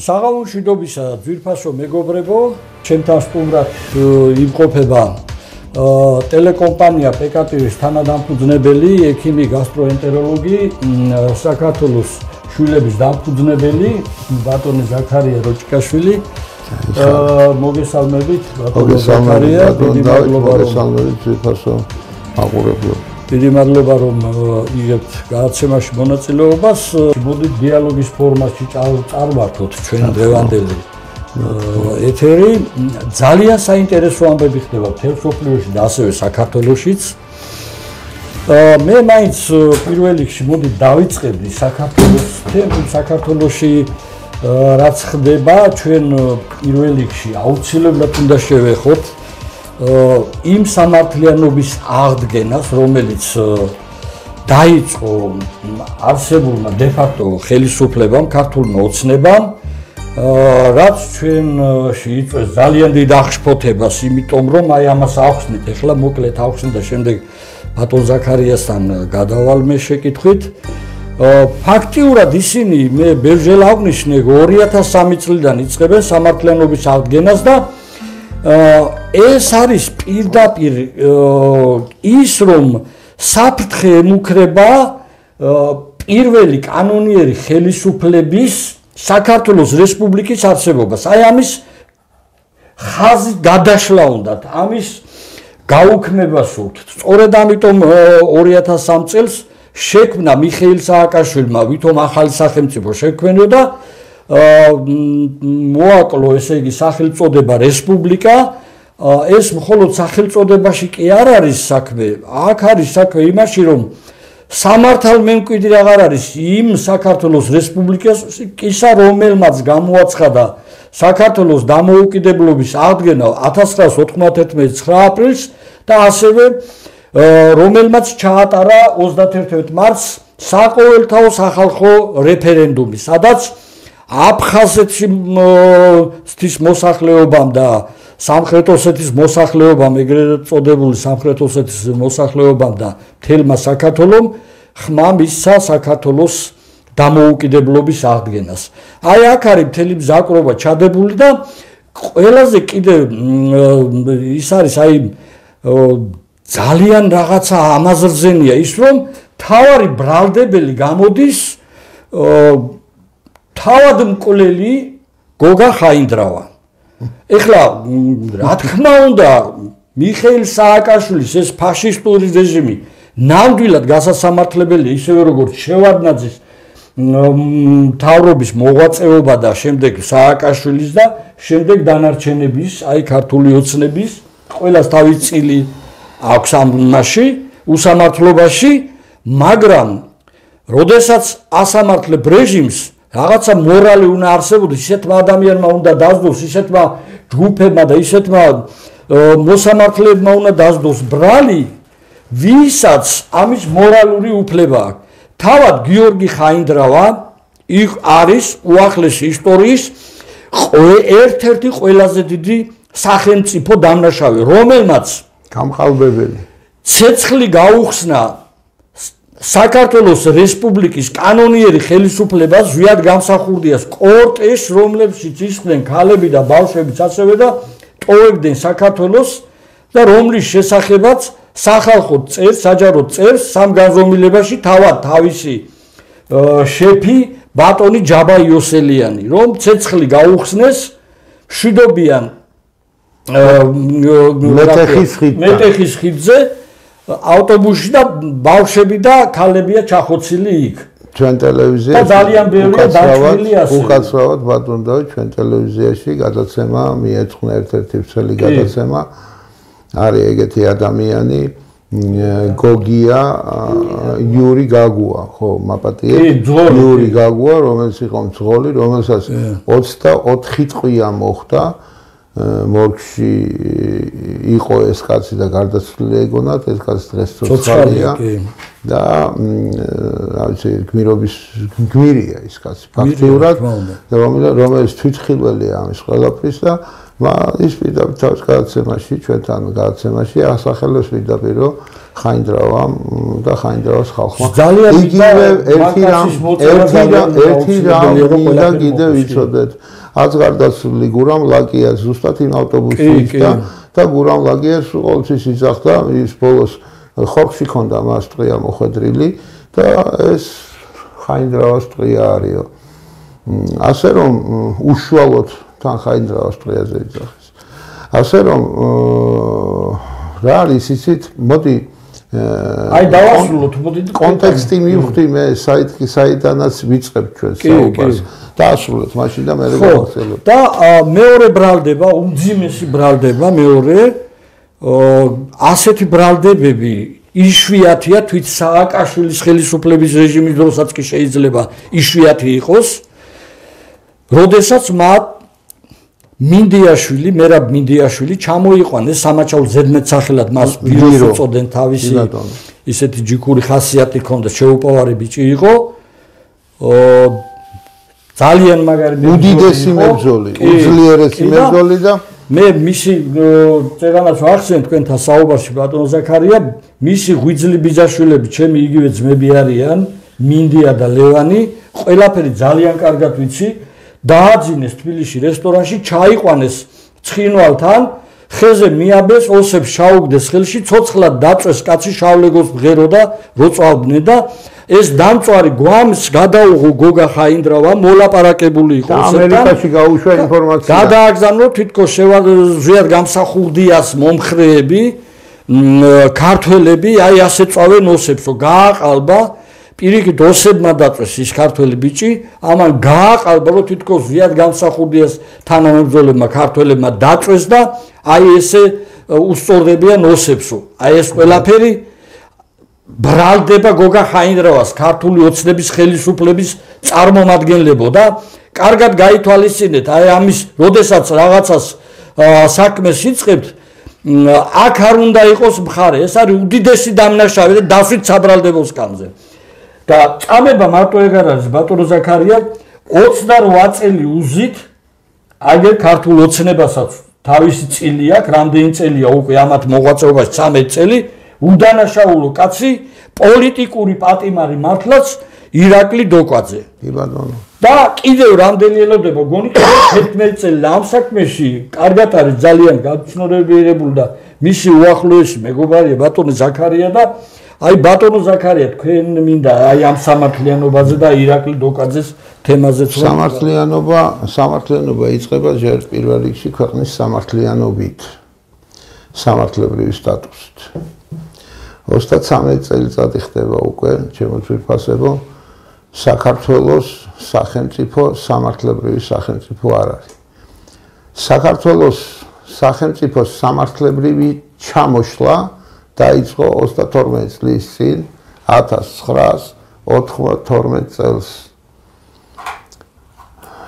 საღამო მშვიდობისა ძვირფასო მეგობრებო, ჩემთან სტუმრად იმყოფება ტელეკომპანია პეკატივის თანადამფუძნებელი, ექიმი გასტროენტეროლოგი, საქართველოს შვილების დამფუძნებელი ბატონი ზაქარია როჭიკაშვილი. მოგესალმებით ბატონი ზაქარია, მოგესალმებით ძვირფასო მაყურებლებო. დიდი მადლობა რომ იღებთ გადაცემაში მონაწილეობას. მოდით დიალოგის ფორმატში წარმართოთ ჩვენ დღევანდელი ეთერი. ძალიან საინტერესო ამბები ხდება მთელ მსოფლიოში და ასევე საქართველოშიც. მე მაინც პირველ რიგში მოდით დავიწყებდი საქართველოს თემით. საქართველოში რაც ხდება ჩვენ პირველ რიგში აუცილებლად უნდა შევეხოთ იმ სამართლიანობის აღდგენას, რომელიც დაიწყო არსებულმა დე-ფაქტო ხელისუფლებამ, ქართულმა ოცნებამ, რაც ჩვენში იწვევს ძალიან დიდ აღშფოთებას, იმიტომ რომ აი ამას ავხსნით, ეხლა მოკლედ ავხსნით და შემდეგ ბატონ ზაქარიასთან გადავალ მე შეკითხვით. ფაქტიურად ისინი მე ბერჟელ აღნიშნე 2003 წლიდან იწყებენ სამართლიანობის აღდგენას და ეს არის პირდაპირ ის რომ საფრთხე ემუქრება პირველი კანონიერი ხელისუფლების საქართველოს რესპუბლიკის არსებობას. აი ამის ხაზი გადაშლა უნდათ, ამის გაუქმება სურთ. სწორედ ამიტომ 2003 წელს შექმნა მიხეილ სააკაშვილმა ვითომ ახალი სახელმწიფო შექმნიო და მოაკლო ესე იგი სახელწოდება რესპუბლიკა. ეს მხოლოდ სახელწოდებაში კი არ არის საქმე, აქ არის საქმე იმაში რომ სამართალმემკვიდრე აღარ არის იმ საქართველოს რესპუბლიკისა, რომელმაც გამოაცხადა საქართველოს დამოუკიდებლობის აღდგენა 1991 9 აპრილს და ასევე რომელმაც ჩაატარა 31 მარტს საყოველთაო სახალხო რეფერენდუმი, სადაც აფხაზეთის მოსახლეობამ და სამხრეთ ოსეთის მოსახლეობამ, ეგრეთ წოდებული სამხრეთ ოსეთის მოსახლეობამ და მთელმა საქართველომ ხმა მისცა საქართველოს დამოუკიდებლობის აღდგენას. აი აქ არის მთელი მზაკრობა ჩადებული და ყველაზე კიდევ ის არის აი ძალიან რაღაცა ამაზრზენია ის რომ თავარი ბრალდებელი გამოდის თავად მკვლელი გოგა ხაინდრავა. ეხლა რა თქმა უნდა მიხეილ სააკაშვილის ეს ფაშისტური რეჟიმი ნამდვილად გასასამართლებელია, ისევე როგორც შევარდნაძის მთავრობის მოღვაწეობა და შემდეგ სააკაშვილის და შემდეგ დანარჩენების, აი ქართული ოცნების, ყველას თავის წილი აქვს ამაში უსამართლობაში, მაგრამ როდესაც ასამართლებ რეჟიმს რაღაცა მორალი უნდა არსებობდეს, ისეთმა ადამიანმა უნდა დასდოს, ისეთმა ჯგუფებმა და ისეთმა მოსამართლეებმა უნდა დასდოს ბრალი, ვისაც ამის მორალური უფლება აქვს. თავად გიორგი ხაინდრავა არის უახლესი ისტორიის ერთ-ერთი ყველაზე დიდი სახელმწიფო დამნაშავე, რომელმაც გამყალბებელი ცეცხლი გაუხსნა საქართველოს რესპუბლიკის კანონიერი ხელისუფლება, ზვიად გამსახურდიას კორტეჟს, რომლებშიც ისხდნენ ქალები და ბავშვებიც ასევე და ტოვებდნენ საქართველოს და რომლის შესახებაც სახალხო წერს, საჯარო წერს სამგანზომილებაში თავად თავისი შეფი ბატონი ჯაბა იოსელიანი, რომ ცეცხლი გაუხსნეს მშვიდობიან მეტეხის ხიდზე ავტობუსში და ბავშვები და ქალებია ჩახოცილი იქ. ჩვენ ტელევიზიაში და ძალიან ბევრია დაჭრილი ასე. უკაცრავად ბატონ დავით ჩვენ ტელევიზიაში გადაცემა მიეძღვნა ერთ-ერთი ვრცელი გადაცემა. არის ეგეთი ადამიანი გოგია იური გაგუა, ხო, მაპატიეთ იური გაგუა, რომელიც იყო მძღოლი, რომელსაც 24 წვია მოხდა მორგში იყო ეს კაცი და გარდაცვლილი ეგონათ, ეს კაცი დღეს ცოცხალია და რა ვიცი, გმირია ის კაცი ფაქტიურად და რომელიც თვითხილველია ამის ყველაფრის და ის პირდაპირ თავის გადაცემაში, ჩვენთან გადაცემაში ასახელებს პირდაპირ, რომ ხაინდრავამ და ხაინდრავას ხალხმა იგივე ერთი რამ და კიდევ ვიცოდეთ. აც გარდაცვლილი გურამ ლაკიას ზუსტად იმ ავტობუსში იჯდა და გურამ ლაკიას ყოველთვის იძახდა ის ბოლოს ხორხში ქონდა მას ტყია მოხვედრილი და ეს ხაინდრავას ტყია არისო. ასე რომ უშუალოდ თან ხაინდრავას ტყიაზე იძახეს. ასე რომ რა არის იცით, მოდი აი დავასრულოთ, მოდი კონტექსტი მივხვდი მე საიდანაც ვიწყებ ჩვენ საუბარს. დაასრულეთ მაშინ და მე გავახსენებ. და მეორე ბრალდება, უმძიმესი ბრალდება მეორე ასეთი ბრალდებები იშვიათია თვით სააკაშვილის ხელისუფლების რეჟიმის დროსაც კი შეიძლება იშვიათი იყოს. როდესაც მათ მინდიაშვილი, მერაბ მინდიაშვილი ჩამოიყვანეს სამაჩაულ ზედმეტ სახელად მას ბიროს უწოდნენ თავისი ისეთი ჯიქური ხასიათი ჰქონდა, შეუპოვარი ბიჭი იყო. ძალიან მაგარი უდიდესი მებრძოლი, უძლიერესი მებრძოლი და მე მისი წერანას ვახსენ თქვენთან საუბარში ბატონო ზაქარია, მისი ღვიძლი ბიძაშვილები ჩემი იგივე ძმები არიან, მინდია და ლევანი, ყველაფერი ძალიან კარგად ვიცი. დააძინეს თბილისში რესტორანში, ჩაიყვანეს ცხინვალთან, ხეზე მიაბეს, ოსებს შაუგდეს ხელში, ცოცხლად დაწვეს კაცი შავლეგოს ბღერო და როწავდნენ და ეს დამწვარი გვამს გადაუღო გოგა ხაინდრავა, მოლაპარაკებული იყო ამერიკაში გაუშვა ინფორმაცია. გადააგზავნო თითქოს ზვიად გამსახურდიას მომხრეები, ქართველები, აი ასე წავენ ოსებსო, გააყალბა პირიქით ოსებმა დაწვეს ის ქართველი ბიჭი, ამან გააყალბა რომ თითქოს ზვიად გამსახურდიას თანამებრძოლებმა ქართველებმა დაწვეს და აი ესე უსწორდებიან ოსებსო. აი ეს ყველაფერი ბრალდება გოგა ხაინდრავას ქართული ოცნების ხელისუფლების წარმომადგენლებო და კარგად გაითვალისწინეთ, აი ამის როდესაც რაღაცას საქმეს იწყებთ, აქ არ უნდა იყოს მხარე, ეს არის უდიდესი დამნაშავე და დასვით საბრალდებოს კანზე. და წამება მარტო ეგ არ არის ბატონო ზაქარია, 28 წელი უზით აგერ ქართულ ოცნებასაც თავისი წილი აქვს, რამდენი წელია უკვე ამათ მოღვაწეობაში 13 წელი, უდანაშაულო კაცი, პოლიტიკური პატიმარი მართლაც ირაკლი დოკვაძე. კი ბატონო. და კიდევ რამდენი ელოდება, გონი 11 წელი ამ საქმეში კარგად არის ძალიან გაცნობიერებული და მისი უახლოესი მეგობარია ბატონო ზაქარია და აი ბატონო ზაქარია თქვენ მინდა აი ამ სამართლიანობაზე და ირაკლი დოკვაძეს თემაზეც სამართლიანობა იწყება ჯერ პირველ რიგში ქვეყნის სამართლიანობით, სამართლებრივი სტატუსით. 33 წელიწადი ხდება უკვე ჩემო ძვირფასებო, საქართველოს სახელმწიფო სამართლებრივი სახელმწიფო არ არის. საქართველოს სახელმწიფოს სამართლებრივი ჩამოშლა დაიწყო 32 წლის წინ 1992 წელს.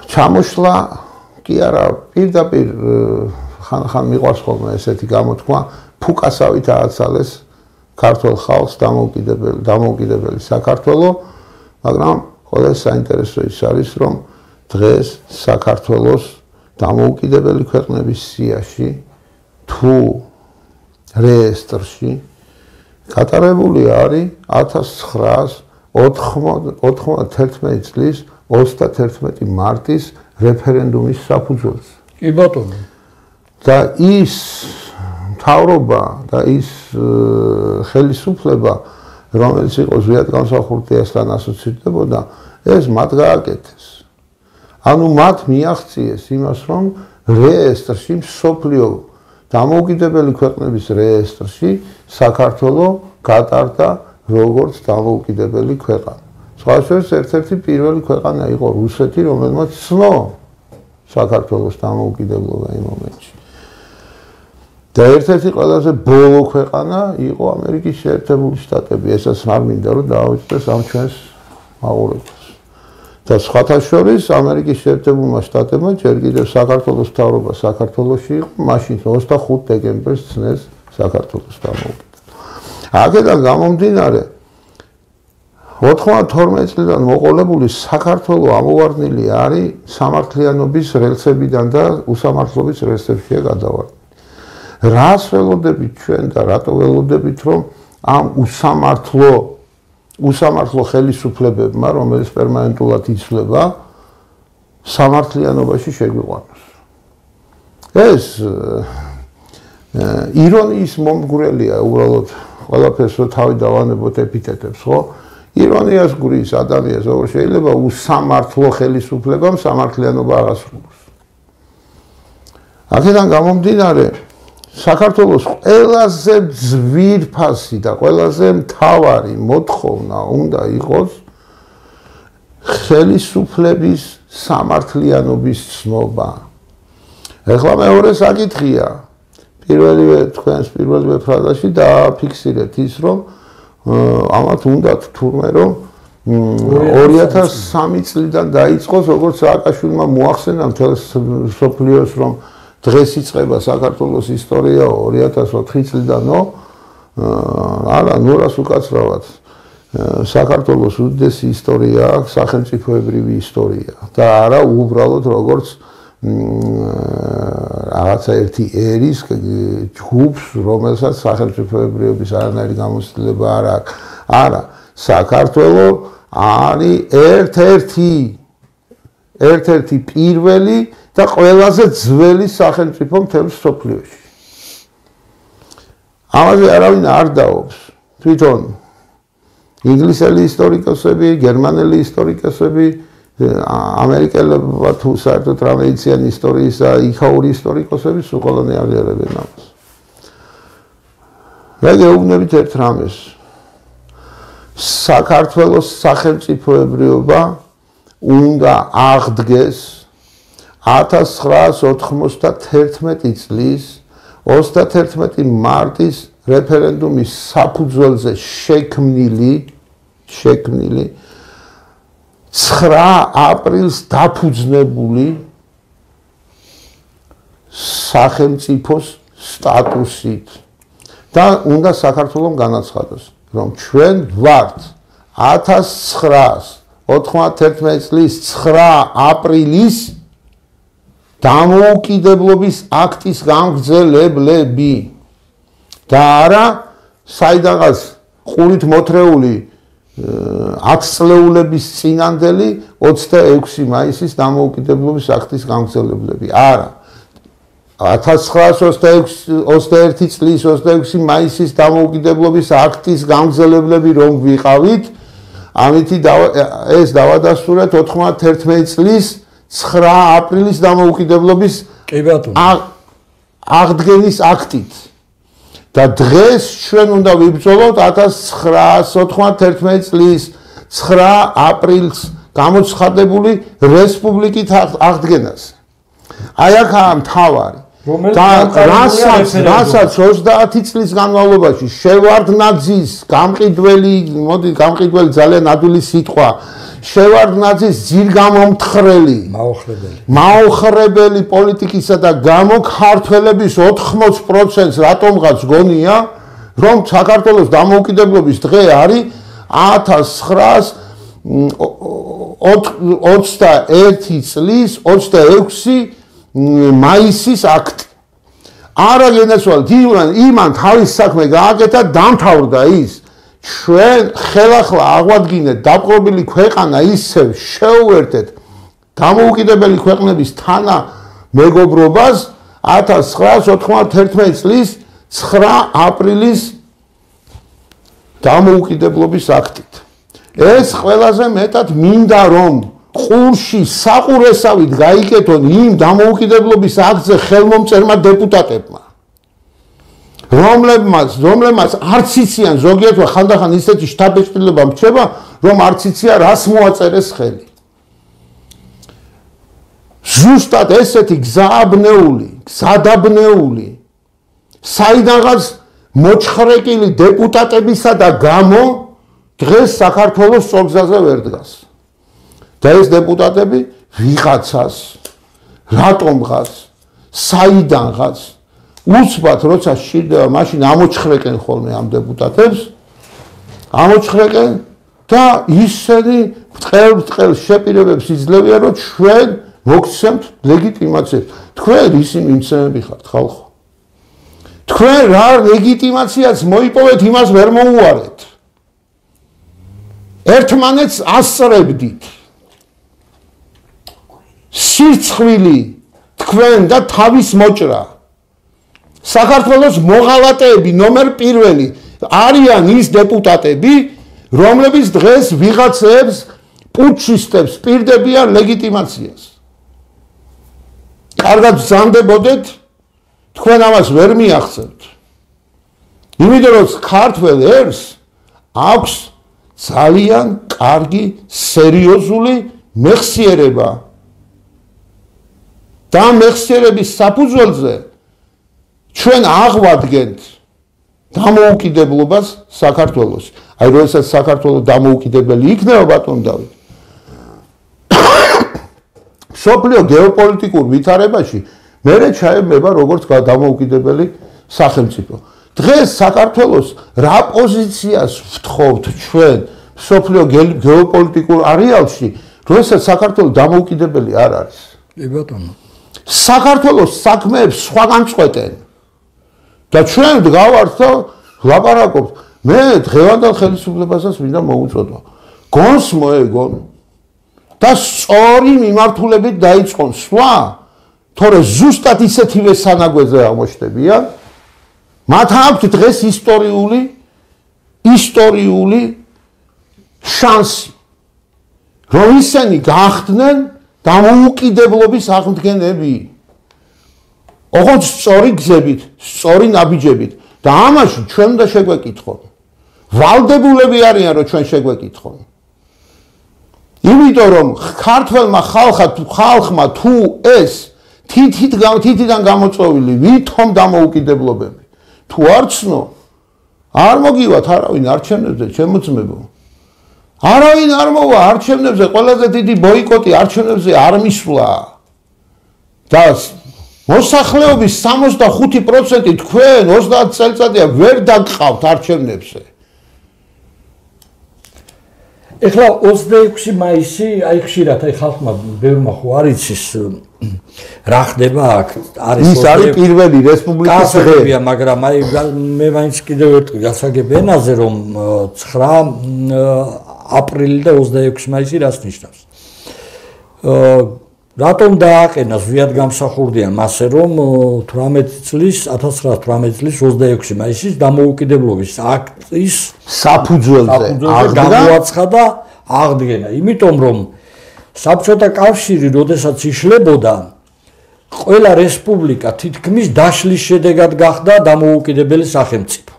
ჩამოშლა კი არა, პირდაპირ ხან მიყვარს ხოლმე ესეთი გამოთქმა, ფუკასავით ააცალეს ქართულ ხალხს დამოუკიდებელი საქართველო, მაგრამ ყველა საინტერესო ის არის, რომ დღეს საქართველოს დამოუკიდებელი ქვეყნების სიაში თუ რეესტრში გატარებული არის 1991 წლის 31 მარტის რეფერენდუმის საფუძველზე. კი ბატონო. და ის მთავრობა და ის ხელისუფლება, რომელიც იყო ზვიად გამსახურდიასთან ასოცირდებოდა, ეს მათ გააკეთეს. ანუ მათ მიაღწიეს იმას, რომ რეესტრში მსოფლიო დამოუკიდებელი ქვეყნების რეესტრში საქართველო გატარდა როგორც დამოუკიდებელი ქვეყანა. სხვა შორის ერთ-ერთი პირველი ქვეყანა იყო რუსეთი, რომელმაც ცნო საქართველოს დამოუკიდებლობა იმ მომენტში. და ერთ-ერთი ყველაზე ბოლო ქვეყანა იყო ამერიკის შეერთებული შტატები, ესაც არ მინდა რომ დავიწყდეს ამ ჩვენს მაყურებელს. და სხვათა შორის ამერიკის შეერთებულმა შტატებმა ჯერ კიდევ საქართველოს მთავრობა საქართველოში იყო, მაშინ 25 დეკემბერს ცნეს საქართველოს დამოუკიდებლობა. აქედან გამომდინარე 92 წლიდან მოყოლებული საქართველო ამოვარდნილი არის სამართლიანობის რელსებიდან და უსამართლობის რელსებშია გადავარდნილი. რას ველოდებით ჩვენ და რატო ველოდებით რომ ამ უსამართლო ხელისუფლებებმა, რომელიც პერმანენტულად იცვლება, სამართლიანობაში შეგვიყვანოს. ეს ირონიის მომგვრელია უბრალოდ ყველაფერს რო თავი დავანებოთ ეპითეტებს, ხო? ირონიას გვრის ადამიანს როგორ შეიძლება უსამართლო ხელისუფლებამ სამართლიანობა აღასრულოს. აქედან გამომდინარე საქართველოს ყველაზე ძვირფასი და ყველაზე მთავარი მოთხოვნა უნდა იყოს ხელისუფლების სამართლიანობის ცნობა. ეხლა მეორე საკითხია. თქვენს პირველივე ფრაზაში დააფიქსირეთ ის, რომ ამათ უნდათ თურმე რომ 2003 წლიდან დაიწყოს, როგორც სააკაშვილმა მოახსენა მთელს სოფლიოს, რომ დღეს იწყება საქართველოს ისტორია 2004 წლიდანო, არა, ნურას უკაცრავად. საქართველოს უდიდესი ისტორია აქვს, სახელმწიფოებრივი ისტორია და არა უბრალოდ როგორც რაღაცა ერთი ერის ჯგუფს, რომელსაც სახელმწიფოებრიობის არანაირი გამოცდილება არ აქვს. არა, საქართველო არის ერთ-ერთი პირველი და ყველაზე ძველი სახელმწიფო მთელ მსოფლიოში. ამაზე არავინ არ დაობს. თვითონ ინგლისელი ისტორიკოსები, გერმანელი ისტორიკოსები, ამერიკელებმა თუ საერთოდ რამე იციან ისტორიის და იქაური ისტორიკოსები სულ ყველანი აღიარებენ ამას. მე გეუბნებით ერთ რამეს. საქართველოს სახელმწიფოებრიობა უნდა აღდგეს 1991 წლის 31 მარტის რეფერენდუმის საფუძველზე შექმნილი 9 აპრილს დაფუძნებული სახელმწიფოს სტატუსით და უნდა საქართველოს განაცხადოს, რომ ჩვენ ვართ 1991 წლის 9 აპრილის დამოუკიდებლობის აქტის გამგრძელებლები და არა საიდანღაც ყურით მოთრეული 10 წლეულების წინანდელი 26 მაისის დამოუკიდებლობის აქტის გამგრძელებლები. არა. 1921 წლის 26 მაისის დამოუკიდებლობის აქტის გამგრძელებლები რომ ვიყავით, ამითი ეს დავადასტურეთ 91 წლის 9 აპრილის დამოუკიდებლობის აღდგენის აქტით. და დღეს ჩვენ უნდა ვიბრძოლოთ 1991 წლის 9 აპრილს გამოცხადებული რესპუბლიკის აღდგენას. აი აქაა მთავარი. და რასაც 30 წლის განმავლობაში შევარდნაძის გამყიდველი ძალიან ადვილი სიტყვა შევარდნაძის ძირგამომთხრელი მაოხრებელი პოლიტიკისა და გამოქართველების 80%-ს რატომღაც გონია, რომ საქართველოს დამოუკიდებლობის დღე არის 1921 წლის 26 მაისის აქტი. არა გენაცვალეთ, იმან თავის საქმე გააკეთა, დამთავრდა ის. ჩვენ ხელახლა აღვადგინეთ დაპყრობილი ქვეყანა ისევ შეუერთეთ დამოუკიდებელი ქვეყნების თანამეგობრობას 1991 წლის 9 აპრილის დამოუკიდებლობის აქტით. ეს ყველაზე მეტად მინდა რომ ყურში საყურესავით გაიკეთონ იმ დამოუკიდებლობის აქტზე ხელმომწერმა დეპუტატებმა, რომლებმაც არც იციან, ზოგიერთმა ხანდახან ისეთი შთაბეჭდილება მრჩება, რომ არც იცია რას მოაწერეს ხელი. ზუსტად ესეთი გზადაბნეული, საიდანღაც მოჩხრეკილი დეპუტატებისა და გამო დღეს საქართველოს სწორგზაზე ვერ დგას. და ეს დეპუტატები ვიღაცას, რატომღაც, საიდანღაც უცბად როცა სჭირდება, მაშინ ამოჩხრეკენ ხოლმე ამ დეპუტატებს, ამოჩხრეკენ და ისინი ბრტყელ შეპირებებს იძლევიან, რომ ჩვენ მოგცემთ ლეგიტიმაციას. თქვენ ისი მიმცემები ხართ ხალხო. თქვენ რა ლეგიტიმაციას მოიპოვეთ, იმას ვერ მოუარეთ. ერთმანეთს ასწრებდით. სირცხვილი თქვენ და თავის მოჭრა. საქართველოს მოღალატეები ნომერ პირველი არიან ის დეპუტატები, რომლებიც დღეს ვიღაცებს პუტჩისტებს პირდებიან ლეგიტიმაციას. კარგად ბრძანდებოდეთ, თქვენ ამას ვერ მიაღწევთ. იმიტომ რომ ქართველ ერს აქვს ძალიან კარგი სერიოზული მეხსიერება. და მეხსიერების საფუძველზე ჩვენ აღვადგენთ დამოუკიდებლობას საქართველოს. აი როდესაც საქართველოს დამოუკიდებელი იქნება ბატონ დავით. სოფლიო გეოპოლიტიკურ ვითარებაში მერე ჩაებება როგორც დამოუკიდებელი სახელმწიფო. დღეს საქართველოს რა პოზიციას ვთხოვთ ჩვენ სოფლიო გეოპოლიტიკურ არეალში, როდესაც საქართველოს დამოუკიდებელი არ არის. კი ბატონო. საქართველოს საქმეებს სხვაგან წყვეტენ. და ჩვენ დგავართ და ვლაპარაკობთ. მე დღევანდელ ხელისუფლებასაც მინდა მოუწოდო. გონს მოეგონ და სწორი მიმართულებით დაიწყონ სვლა, თორე ზუსტად ისეთივე სანაგვეზე აღმოჩნდებიან. მათ აქვთ დღეს ისტორიული შანსი, რომ ისინი გახდნენ დამოუკიდებლობის აღმდგენები. ოღონდ სწორი გზებით, სწორი ნაბიჯებით და ამაში ჩვენ უნდა შეგვეკითხონ. ვალდებულები არიან რომ ჩვენ შეგვეკითხონ. იმიტომ რომ ქართველმა ხალხმა თუ ეს თითიდან გამოწვეული ვითომ დამოუკიდებლობები თუ არ ცნო, არ მოგივათ არავინ არჩევნებზე, ჩემო ძმებო. არავინ არ მოვა არჩევნებზე, ყველაზე დიდი ბოიკოტი არჩევნებზე არ მისვლა. და მოსახლეობის 65% თქვენ 30 წელიწადია ვერ დაგყავთ არჩევნებზე. ეხლა 26 მაისი, აი ხშირად აი ხალხმა ბევრმა ხო არ იცის რა ხდება აქ. ის არის პირველი რესპუბლიკის დღე, მაგრამ აი მე მაინც კიდევ ერთი გასაგებ ენაზე რომ 9 აპრილი და 26 მაისი რას ნიშნავს. რატომ დააყენა ზვიად გამსახურდიან მასე რომ 1918 წლის 26 მაისის დამოუკიდებლობის აქტის საფუძველზე გამოაცხადა აღდგენა. იმიტომ რომ საბჭოთა კავშირი როდესაც იშლებოდა, ყველა რესპუბლიკა თითქმის დაშლის შედეგად გახდა დამოუკიდებელი სახელმწიფო.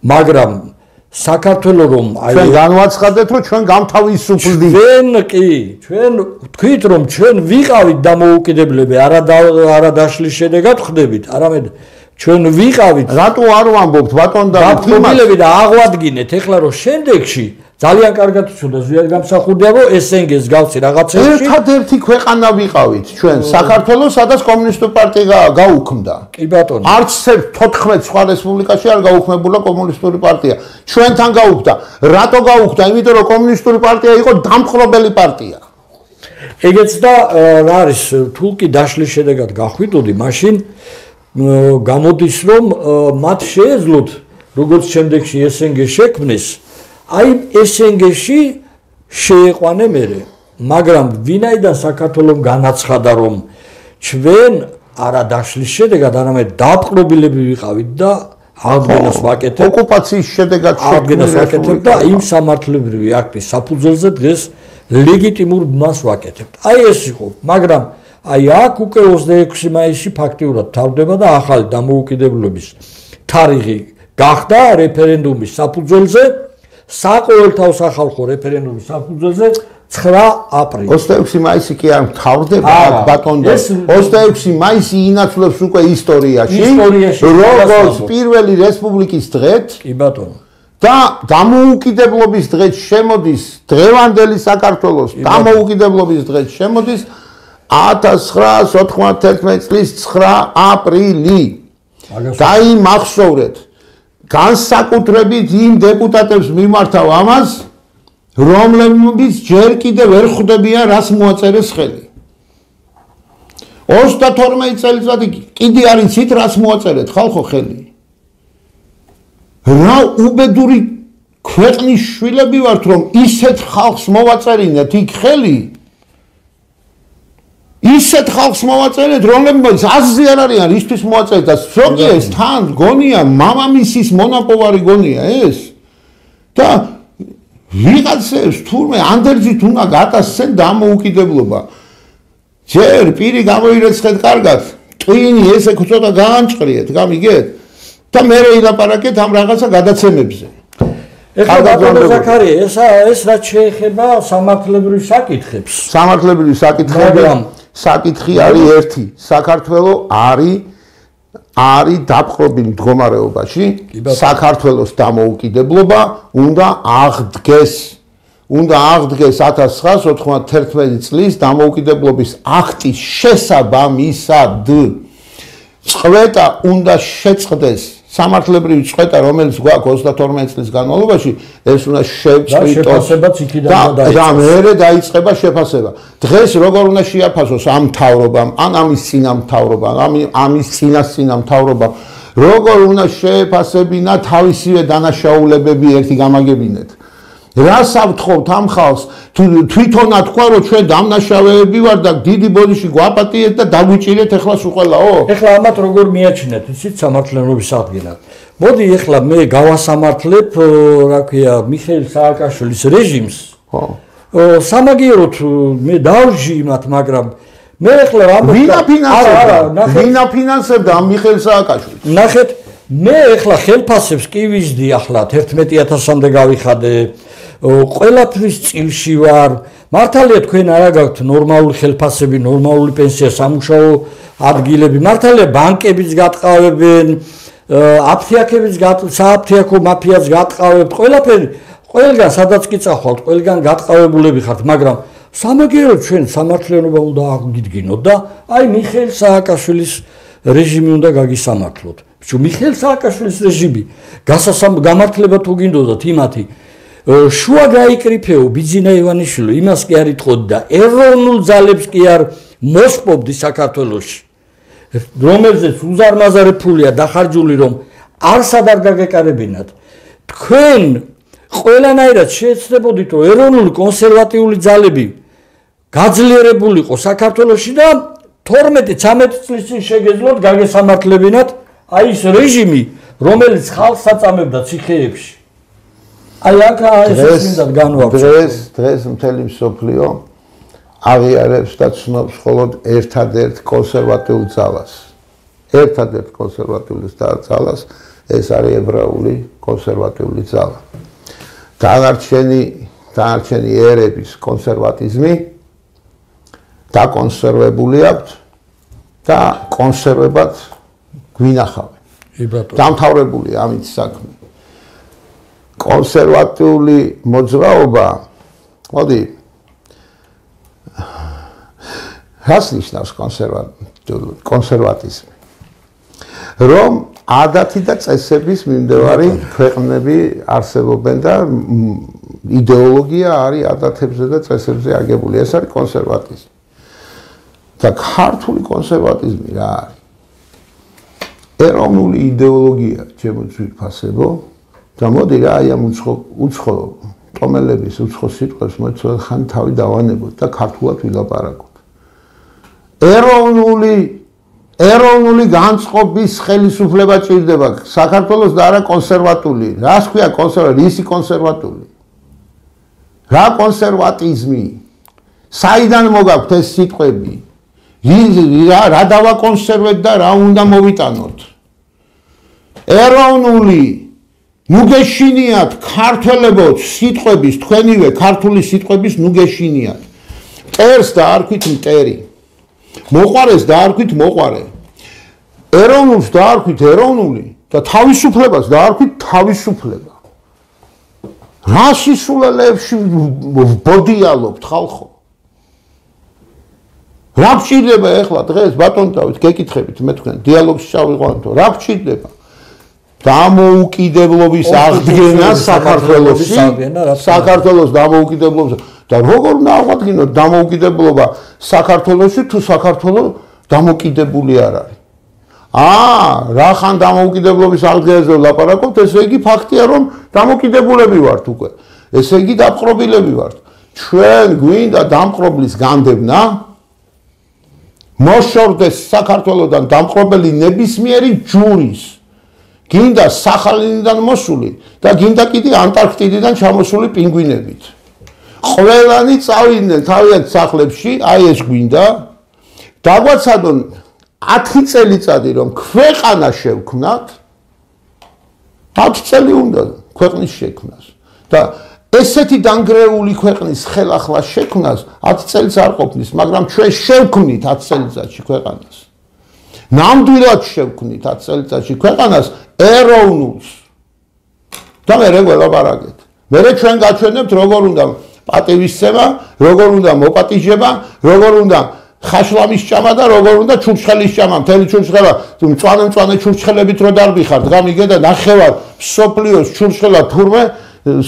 მაგრამ საქართველო რომ ჩვენ განვაცხადეთ რომ ჩვენ გამთავისუფლდით. ჩვენ თქვით რომ ჩვენ ვიყავით დამოუკიდებლები, არა დაშლის შედეგად ხდებით, არამედ ჩვენ ვიყავით. რატო არ ვამბობთ ბატონ დამოუკიდებლები და აღვადგინეთ ეხლა რომ შემდეგში ძალიან კარგად იცოდა ზვიად გამსახურდია რომ SNG-ს გავცი რაღაცებში. ერთადერთი ქვეყანა ვიყავით ჩვენ საქართველოს, სადაც კომუნისტური პარტია გაუქმდა. კი ბატონო. არც 14 სხვა რესპუბლიკაში არ გაუქმებულა კომუნისტური პარტია. ჩვენთან გაუქმდა. რატო გაუქმდა? იმიტომ რომ კომუნისტური პარტია იყო დამპყრობელი პარტია. ეგეც და რა არის თულკი დაშლის შედეგად გახვიდოდი, მაშინ გამოდის რომ მათ შეეძლოთ როგორც შემდეგში SNG შექმნეს, აი SNG-ში შეეყვანე მერე, მაგრამ ვინაიდან საქართველოს განაცხადა რომ ჩვენ არა დაშლის შედეგად, არამედ დაპყრობილები ვიყავით და აღდგენას ვაკეთებ, ოკუპაციის შედეგად აღდგენას ვაკეთებ და იმ სამართლებრივი აქტის საფუძველზე დღეს ლეგიტიმურ მას ვაკეთებთ. აი ეს იყო, მაგრამ აი აქ უკვე 26 მაისი ფაქტიურად თავდება და ახალი დამოუკიდებლობის თარიღი გახდა რეფერენდუმის საფუძველზე, საყოველთაო სახალხო რეფერენდუმის საფუძველზე 9 აპრილი. 26 მაისი კი არ თავდება ბატონ და 26 მაისი ინაცვლებს უკვე ისტორიაში, როგორც პირველი რესპუბლიკის დღეთ. კი ბატონო. და დამოუკიდებლობის დღეს შემოდის დღევანდელი საქართველოს დამოუკიდებლობის დღეს შემოდის 1991 წლის 9 აპრილი. დაიმახსოვრეთ. განსაკუთრებით იმ დეპუტატებს მიმართავ ამას, რომლებიც ჯერ კიდევ ვერ ხვდებიან რას მოაწერეს ხელი 32 წელიწადი კიდე არ იცით რას მოაწერეთ ხალხო ხელი რა უბედური ქვეყნის შვილები ვართ რომ ისეთ ხალხს მოვაწერინეთ იქ ხელი ისეთ ხალხს მოვაწერეთ რომლებიც აზრი არ არიან ისთვის მოაწერეთ და ზოგი ეს თან გონია მამამისის მონაპოვარი გონია ეს და ვიღაცებს თურმე ანდერძით უნდა გატაცენ დამოუკიდებლობა ჯერ პირი გამოირეცხეთ კარგად ტვინი ესე ცოტა გაანჭრიეთ გამიგეთ და მე ილაპარაკეთ ამ რაღაცა გადაცემებზე ეხლა ბატონო ზაქარია ეს რაც შეეხება სამართლებრივ საკითხებს სამართლებრივ საკითხი არის ერთი საქართველო არის დაპყრობილ მდგომარეობაში საქართველოს დამოუკიდებლობა უნდა აღდგეს 1991 წლის დამოუკიდებლობის აქტის შესაბამისად წვეტა უნდა შეწყდეს სამართლებრივი წვეტა რომელიც გვაქვს 32 წლის განმავლობაში ეს უნდა შევწყვიტოს და მერე დაიწყება შეფასება დღეს როგორ უნდა შეაფასოს ამ მთავრობამ ან ამის წინა მთავრობამ ამის წინა მთავრობამ როგორ უნდა შეეფასებინა თავისივე დანაშაულებები ერთი გამაგებინეთ რას ავთხოვთ ამ ხალხს თვითონად თქვა რომ ჩვენ დამნაშავეები ვარ და დიდი ბოდიში გვაპატიეთ და დაგვიჭირეთ ეხლა სულ ყველაო ეხლა ამათ როგორ მიაჩნიათ იცით სამართლებრივის ადგილად მოდი ეხლა მე გავასამართლებ რა ქვია მიხეილ სააკაშვილის რეჟიმს ხო სამაგიეროდ მე დავჟი იმათ მაგრამ მე ეხლა რა ვინა ფინანსებდა ამ მიხეილ სააკაშვილს ნახეთ მე ეხლა ხელფასებს კი ვიზდი ახლა 11000-მდე გავიხადე ყველაფრის წილში ვარ მართალია თქვენ არა გაქვთ ნორმალური ხელფასები ნორმალური პენსია სამუშაო ადგილები მართალია ბანკებიც გატყავებენ აფთიაქებიც სააფთიაქო მაფიაც გატყავებთ ყველაფერი ყველგან სადაც კი წახვალთ ყველგან გატყავებულები ხართ მაგრამ სამაგიეროდ ჩვენ სამართლიანობა უნდა აღგვიდგინოთ და აი მიხეილ სააკაშვილის რეჟიმი უნდა გაგისამართლოთ მიხეილ სააკაშვილის რეჟიმი გამართლება თუ გინდოდათ იმათი შუა გაიკრიფეო ბიძინა ივანიშვილი იმას კი არ იტყოდი და ეროვნულ ძალებს კი არ მოსპობდი საქართველოში რომელზეც უზარმაზარი ფულია დახარჯული რომ არსად არ გაგეკარებინათ თქვენ ყველანაირად შეეცდებოდით რომ ეროვნული კონსერვატიული ძალები გაძლიერებულიყო საქართველოში და 12-13 წლის წინ შეგეძლოთ გაგესამართლებინათ აი ეს რეჟიმი რომელიც ხალხს აწამებდა ციხეებში აი აქ ეს მინდათ განვავრცელოთ დღეს მთელი მსოფლიო აღიარებს და ცნობს მხოლოდ ერთადერთ კონსერვატიულ ძალას ეს არის ებრაული კონსერვატიული ძალა დანარჩენი ერების კონსერვატიზმი დაკონსერვებული აქვს და კონსერვებად გვინახავენ დამთავრებული ამით საქმე კონსერვატიული მოძრაობა მოდი რას ნიშნავს კონსერვატიზმი რომ ადათი და წესების მიმდევარი ქვეყნები არსებობენ და იდეოლოგია არის ადათებზე და წესებზე აგებული ეს არის კონსერვატიზმი და ქართული კონსერვატიზმი რა არის ეროვნული იდეოლოგია ჩემო ძვირფასებო და მოდი რა აი ამ უცხო ტომელების უცხო სიტყვებს მოიცოდეთ ხან თავი დავანებოთ და ქართულად ვილაპარაკოთ ეროვნული განწყობის ხელისუფლება ჭირდება საქართველოს და არა კონსერვატული რას ქვია კონსერვატული ისი კონსერვატული რა კონსერვატიზმი საიდან მოგაქვთ ეს სიტყვები რა დავაკონსერვეთ და რა უნდა მოვიტანოთ ეროვნული ნუ გეშინიათ ქართველებო სიტყვების თქვენივე ქართული სიტყვების ნუ გეშინიათ მტერს დაარქვით მტერი მოყვარეს დაარქვით მოყვარე ეროვნულს დაარქვით ეროვნული და თავისუფლებას დაარქვით თავისუფლება რა სისულელეებში ბოდიალობთ ხალხო რა გჭირდება ეხლა დღეს ბატონ დავით გეკითხებით მე თქვენ დიალოგში ჩავიყვანოთ რა გჭირდება დამოუკიდებლობის აღდგენა საქართველოში საქართველოს დამოუკიდებლობის და როგორ უნდა აღადგინოთ დამოუკიდებლობა საქართველოში თუ საქართველო დამოუკიდებული არ არის რახან დამოუკიდებლობის აღდგენაზე ვლაპარაკობთ ესე იგი ფაქტია რომ დამოუკიდებულები ვართ უკვე ესე იგი დაპყრობილები ვართ ჩვენ გვინდა დამპყრობლის განდევნა მოშორდეს საქართველოდან დამპყრობელი ნებისმიერი ჯურის გინდა სახალინიდან მოსული და გინდა კიდე ანტარქტიდიდან ჩამოსული პინგვინებით ყველანი წავიდნენ თავიანთ სახლებში აი ეს გვინდა დაგვაცადონ 10 წელიწადი რომ ქვეყანა შევქმნათ 10 წელი უნდა ქვეყნის შექმნას და ესეთი დანგრეული ქვეყნის ხელახლა შექმნას 10 წელს არ ყოფნის მაგრამ ჩვენ შევქმნით 10 წელიწადში ქვეყანას ნამდვილად შევქმნით 10 წელიწადში ქვეყანას ეროვნულს და მე ველაპარაკეთ მე ჩვენ გაჩვენებთ როგორ უნდა პატივისცემა როგორ უნდა მოპატიჟება როგორ უნდა ხაშლამის ჭამა და როგორ უნდა ჩურჩხელის ჭამა მთელი ჩურჩხელა მწვანე ჩურჩხელებით რო დარბიხართ გამიგე და ნახევარ სოფლიოს ჩურჩხელა თურმე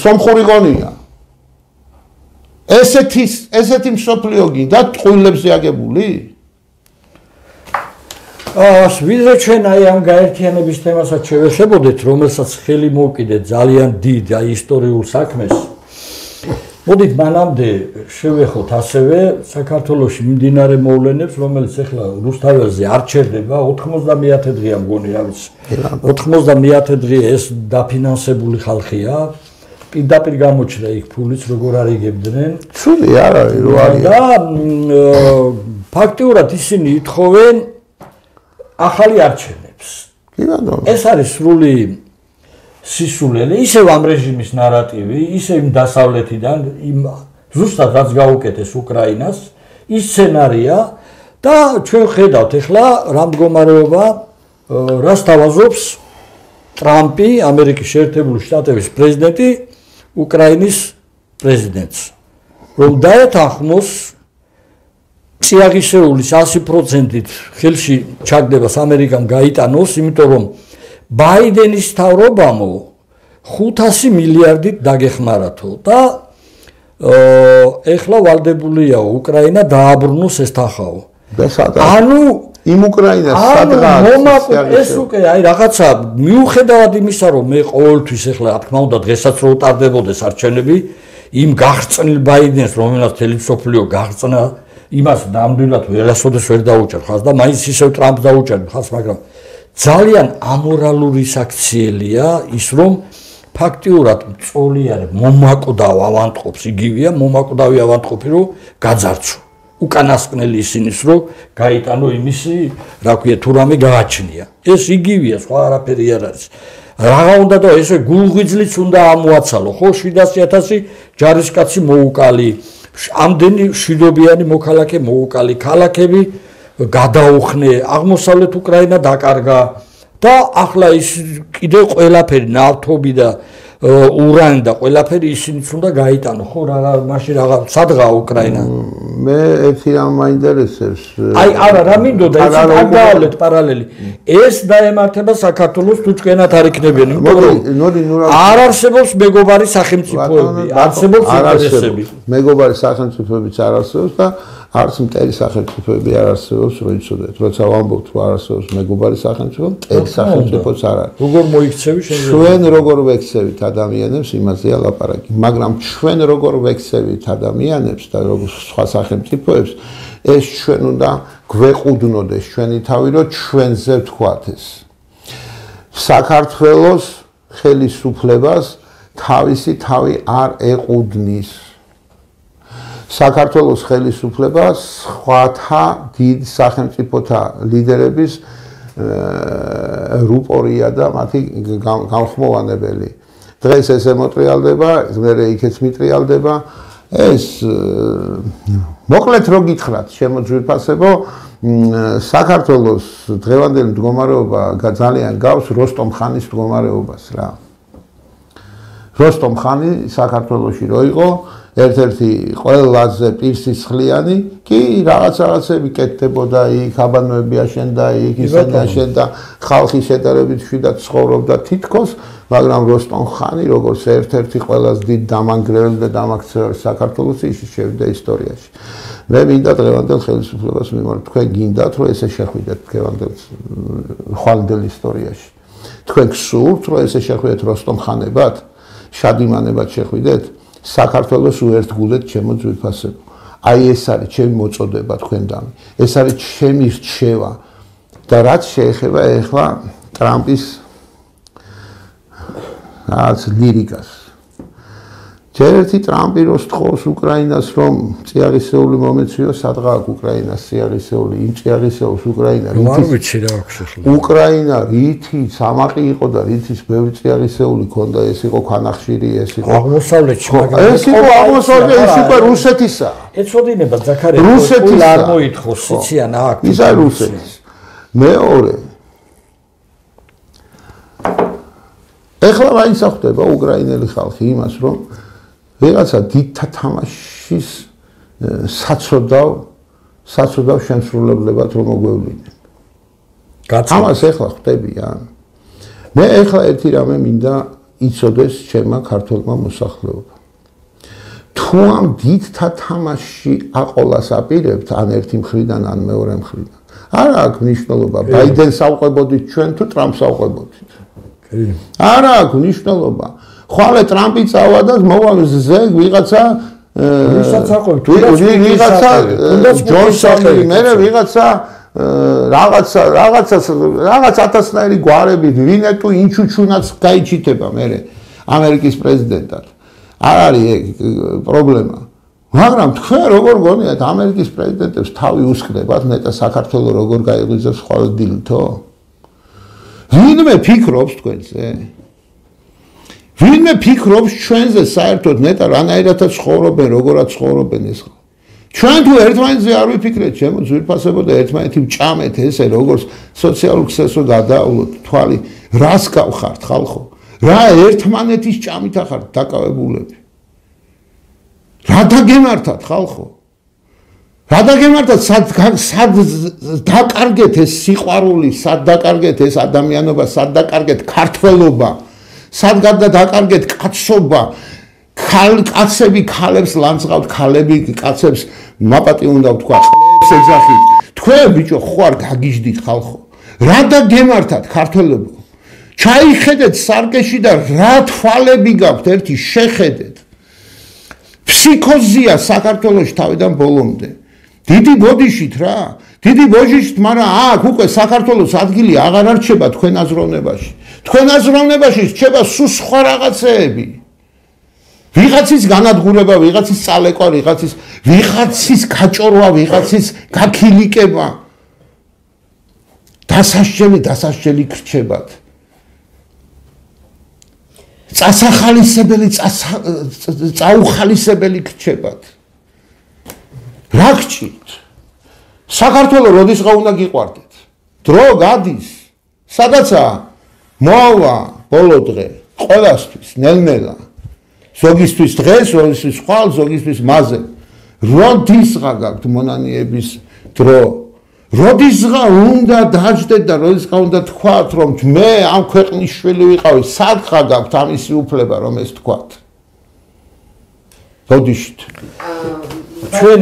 სომხური გონია ესეთი მსოფლიო გინდა ტყუილებზე აგებული ვიდრე ჩვენ აი ამ გაერთიანების თემასაც შევეხებოდეთ რომელსაც ხელი მოუკიდეთ ძალიან დიდ აი ისტორიულ საქმეს მოდით მანამდე შევეხოთ ასევე საქართველოში მიმდინარე მოვლენებს რომელიც ახლა რუსთაველზე არ ჩერდება 90-ე დღეა მგონი რა ვიცი 90-ე დღე ეს დაფინანსებული ხალხია პირდაპირ გამოჩნდა იქ ფულიც როგორ არიგებდნენ ცუდი არ არის რო არის და ფაქტიურად ისინი ითხოვენ ახალი არჩევნებს კი ბატონო ეს არის სრული სისულელე ისევ ამ რეჟიმის ნარატივი ისევ იმ დასავლეთიდან იმ ზუსტად რაც გაუკეთეს უკრაინას ის სცენარია და ჩვენ ხედავთ ახლა რა მდგომარეობა რას თავაზობს ტრამპი ამერიკის შეერთებული შტატების პრეზიდენტი უკრაინის პრეზიდენტს რომ დაეთანხმოს წიაღისეულის 100%-ით ხელში ჩაგდებას ამერიკამ გაიტანოს იმიტომ რომ ბაიდენის თავრობამო 500 მილიარდით დაგეხმარათო და ეხლა ვალდებულია უკრაინა დააბრუნოს ეს თანხაო ანუ იმ უკრაინას სადღაც ეს უკვე აი რაღაცა მიუხედავად იმისა რომ მე ყოველთვის ეხლა რა თქმა უნდა დღესაც რო უტარდებოდეს არჩევნები იმ გაღწნილ ბაიდენს რომელსაც თელი მსოფლიო გაღწნა იმას ნამდვილად ვერასოდეს ვერ დაუჭერ ხალხს და მაინც ისევ ტრამპს დაუჭერ ხალხს მაგრამ ძალიან ამორალური საქციელია ის რომ ფაქტიურად მწოლიარე მომაკვდავ ავანტყოფს იგივეა მომაკვდავი ავანტყოფი რომ გაძარცვა უკანასკნელი ისინის რომ გაიტანო იმისი რა ქვია თუ რამე გააჩნია ეს იგივეა სხვა არაფერი არ არის რაღა უნდა და ესე გულღვიძლიც უნდა ამოაცალო ხო 700,000 ჯარისკაცი მოუკალი ამდენი მშვიდობიანი მოქალაქე მოუკალი ქალაქები გადაუხნე აღმოსავლეთ უკრაინა დაკარგა და ახლა ის კიდე ყველაფერი ნავთობი და ურანი და ყველაფერი ისინიც უნდა გაიტანო ხო რა მაშინ რა სადღა უკრაინა მე ერთი რამ მაინტერესებს აი არა რა მინდოდა ეს აგავლეთ პარალელი ეს დაემართება საქართველოს თუ ჭკენათ არ იქნებიან იმიტომ არ არსებობს მეგობარი სახელმწიფოები არსებობს ინტერესები მეგობარი სახელმწიფოებიც არ არსებობს და არც მტერი სახელმწიფოები არ არსებობს რო იცოდეთ როცა ვამბობთ რომ არ არსებობს მეგობარი სახელმწიფო მტერი სახელმწიფოც არ არის როგორ მოიქცევი შეიძლება ჩვენ როგორ ვექცევით ადამიანებს იმაზეა ლაპარაკი მაგრამ ჩვენ როგორ ვექცევით ადამიანებს და როგორ სხვა სახელმწიფოებს ეს ჩვენ უნდა გვეყუდნოდეს ჩვენი თავი რომ ჩვენზე ვთქვათ ეს საქართველოს ხელისუფლებას თავისი თავი არ ეყუდნის საქართველოს ხელისუფლება სხვათა დიდ სახელმწიფოთა ლიდერების რუპორია და მათი გამხმოვანებელი. დღეს ეს ემოტრიალდება, მერე იქაც მიტრიალდება. ეს მოკლედ რო გითხრათ, შემოძვირფასებო, საქართველოს დღევანდელი მდგომარეობა ძალიან გავს როსტომ ხანის მდგომარეობას რა. როსტომ ხანი საქართველოში რო იყო ერთ-ერთი ყველაზე პირსისხლიანი კი რაღაცები კეთდებოდა იქ, აბანოები აშენდა იქ, ისინი აშენდა, ხალხი შედარებით მშვიდად ცხოვრობდა თითქოს, მაგრამ როსტომ ხანი როგორც ერთ-ერთი ყველაზე დიდ დამანგრეველი და დამაქცეველი საქართველოსი ის შევიდა ისტორიაში. მე მინდა დღევანდელ ხელისუფლებას მიმართ, თქვენ გინდათ რომ ესე შეხვიდეთ დღევანდელ ხვალინდელ ისტორიაში. თქვენ გსურთ რომ ესე შეხვიდეთ როსტომ ხანებად, შადიმანებად შეხვიდეთ, საქართველოს უერთგულეთ ჩემო ძვირფასებო. აი ეს არის ჩემი მოწოდება თქვენდან. ეს არის ჩემი რჩევა და რაც შეეხება ეხლა ტრამპის რაც ლირიკას. ჯერ ერთი ტრამპი რო სთხოვს უკრაინას რომ წიაღისეული მომეციო, სადღა აქვს უკრაინას წიაღისეული, იმ წიაღისეულს უკრაინა უკრაინა რითიც ამაყი იყო და რითიც ბევრი წიაღისეული ქონდა, ეს იყო ქვანახშირი, ეს იყო აღმოსავლეთში, მაგრამ ეს იყო აღმოსავლეთი, ეს იყო რუსეთისა. ეცოდინება ზაქარია, რუსეთის არ მოითხოს სიციან აქ. ის არის რუსეთის. მეორე ეხლა რაიც ახდება უკრაინელი ხალხი იმას რომ ვიღაცა დიდთა თამაშის საცოდავ შემსრულებლებად რომ მოგვევლიდნენ. ამას ეხლა ხდებიან. მე ეხლა ერთი რამე მინდა იცოდეს ჩემმა ქართველმა მოსახლეობამ. თუ ამ დიდთა თამაში აყოლას აპირებთ ან ერთი მხრიდან ან მეორე მხრიდან. არა აქვს მნიშვნელობა ბაიდენს ავყვებოდით ჩვენ თუ ტრამპს ავყვებოდით. არა აქვს მნიშვნელობა. ხვალე ტრამპი წავა და მოვა ზეგ ვიღაცა ვიღაცა ჯონსონი მე ვიღაცა რაღაც ათასნაირი გვარებით ვინეტუ ინჩუჩუნაც გაიჩიტება მე ამერიკის პრეზიდენტად. არ არის პრობლემა. მაგრამ თქვენ როგორ გონიათ ამერიკის პრეზიდენტებს თავი უსკდებათ ნეტა საქართველოს როგორ გაიღვიძებს ხვალ დილითო? ვინმე ფიქრობს თქვენზე? ვინმე ფიქრობს ჩვენზე საერთოდ ნეტა რანაირადაც ცხოვრობენ, როგორაც ცხოვრობენ ეს ხალხი? ჩვენ თუ ერთმანეთზე არ ვიფიქრეთ, ჩემო ძვირფასებო და ერთმანეთი ვჭამეთ ესე როგორც სოციალურ ქსელსო გადაავლოთ თვალი, რას გავხართ ხალხო? რა ერთმანეთის ჭამით ახართ დაკავებულები? რა დაგემართათ ხალხო? რა დაგემართათ სად დაკარგეთ ეს სიყვარული, სად დაკარგეთ ეს ადამიანობა, სად დაკარგეთ ქართველობა, სად დაკარგეთ კაცობა, კაცები ქალებს ლანძღავთ, ქალები კაცებს მაპატი უნდა ვთქვა, ყლებს ეძახით. თქვენ ბიჭო ხوار გაგიჟდით ხალხო. რა დაგემართათ ქართველებო? ჩაიხედეთ სარკეში და რა თვალები გაქვთ ერთი შეხედეთ. ფსიქოზია საქართველოში თავიდან ბოლომდე. დიდი ბოდიშით რა, დიდი ბოდიშით, მაგრამ აქ უკვე საქართველოს ადგილი აღარ არჩება თქვენ აზროვნებაში. თქვენ აზროვნებაში რჩება სულ სხვა რაღაცეები. ვიღაცის განადგურება, ვიღაცის წალეკვა, ვიღაცის გაჭორვა, ვიღაცის გაქილიკება. დასასჯელი გრჩებათ. წაუხალისებელი გრჩებათ. რა გჭირთ? საქართველოს როდისღა უნდა გიყვარდეთ? დრო გადის. სადაცაა? მოავა ბოლო დღე. ყველასთვის ნელ-ნელა. ზოგისთვის დღეს, ზოგისთვის ხვალ, ზოგისთვის მაზე. როდისღა გაქვთ მონანიების დრო? როდისღა უნდა დაждდეთ და როდისღა უნდა თქვათ რომ მე ამ ქვეყნის შვილი ვიყავი, სადღა გაქვთ ამისი უფლება რომ ეს თქვათ? როდიშით? ჩვენ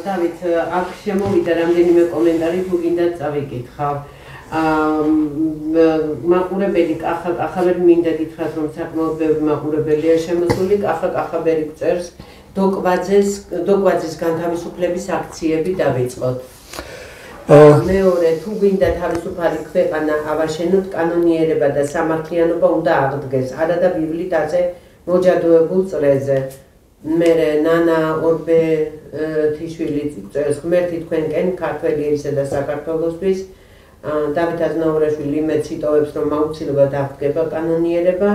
დავით აქ შემოვიდა რამდენიმე კომენტარი თუ გინდა წავიკითხავ. მაყურებელი კახაბერი მინდა გითხრათ რომ საკმაოდ ბევრი მაყურებელია შემოსული. კახაბერი წერს დოკვაძის განთავისუფლების აქციები დავიწყოთ. მეორე თუ გინდა თავისუფალი ქვეყანა ავაშენოთ, კანონიერება და სამართლიანობა უნდა აღდგეს არა და ბიბლით ასე მოჯადოებულ წრეზე. მერე ნანა ორბეთიშვილი წერს ღმერთი თქვენკენ ქართველი ერისა და საქართველოსთვის. დავით აზნაურაშვილი იმედს იტოვებს რომ აუცილებლად აღდგება კანონიერება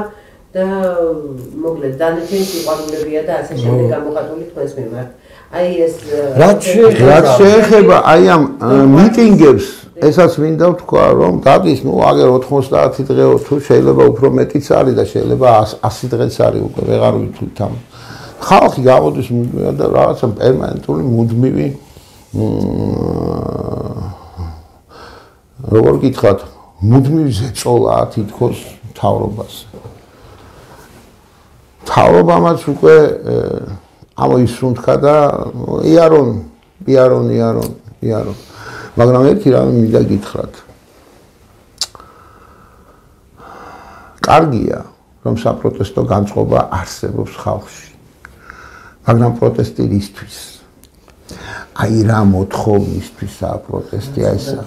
და მოკლედ დანარჩენი სიყვარულებია და ასე შემდეგ გამოხატული თქვენს მიმართ. აი ეს რაც შეეხება აი ამ მიტინგებს, ესაც მინდა ვთქვა რომ დადის აგერ 90 დღეო თუ შეიძლება უფრო მეტიც არის და შეიძლება 100 დღეც არის უკვე ვეღარ ვითვლით ამ ხალხი გამოდის მუდმივად და რაღაცა პერმანენტული მუდმივი როგორ გითხრათ, მუდმივი ზეწოლაა თითქოს მთავრობაზე. მთავრობამაც უკვე ამოისუნთქა და იარონ. მაგრამ ერთი რამე მინდა გითხრათ. კარგია, რომ საპროტესტო განწყობა არსებობს ხალხში. მაგრამ პროტესტი რისთვის? აი რა მოთხოვნისთვისაა პროტესტი ესა.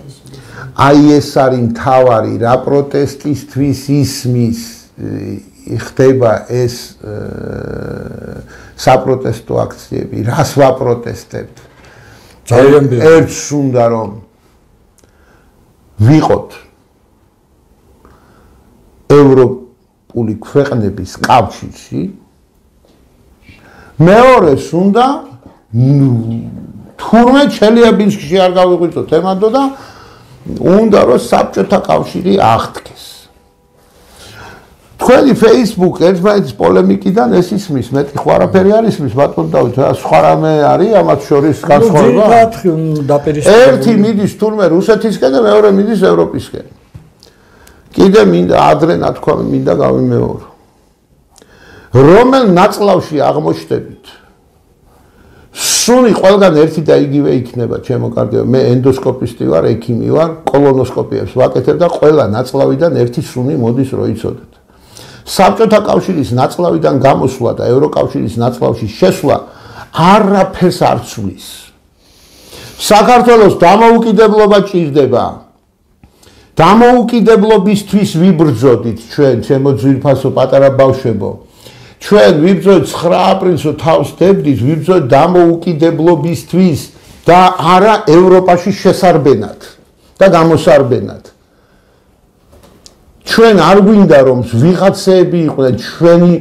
აი ეს არის მთავარი რა პროტესტისთვის ისმის ხდება ეს საპროტესტო აქციები, რას ვაპროტესტებთ? ძალიან ერთს უნდა რომ ვიყოთ ევროპული ქვეყნების კავშირში, მეორეს უნდა თურმე ჩელიაბინსკში არ გავიღვიძოთ ემანდო და უნდა რომ საბჭოთა კავშირი აღდგეს. თქვენი Facebook ერთმანეთის პოლემიკიდან ეს ისმის, მეტი ხო არაფერი არ ისმის, ბატონ დავით, რა სხვა რამე არის ამათ შორის განსხვავება? ერთი მიდის თურმე რუსეთისკენ და მეორე მიდის ევროპისკენ. კიდე მინდა ადრე ნათქვამი მინდა გავიმეორო. რომელ ნაწლავში აღმოჩნდებით? სუნი ყველგან ერთი და იგივე იქნება, ჩემო კარგებო. მე ენდოსკოპისტი ვარ, ექიმი ვარ, კოლონოსკოპიებს ვაკეთებ და ყველა ნაწლავიდან ერთი სუნი მოდის, რო იცოდეთ. საბჭოთა კავშირის ნაწლავიდან გამოსვლა და ევროკავშირის ნაწლავში შესვლა არაფერს არ ცვლის. საქართველოს დამოუკიდებლობა ჭირდება. დამოუკიდებლობისთვის ვიბრძოდით ჩვენ, ჩემო ძვირფასო პატარა ბავშვებო. ჩვენ ვიბრძოდით 9 აპრილს თავს დებდით, ვიბრძოდით დამოუკიდებლობისთვის და არა ევროპაში შესარბენად და გამოსარბენად. ჩვენ არ გვინდა რომ ვიღაცები იყვნენ ჩვენი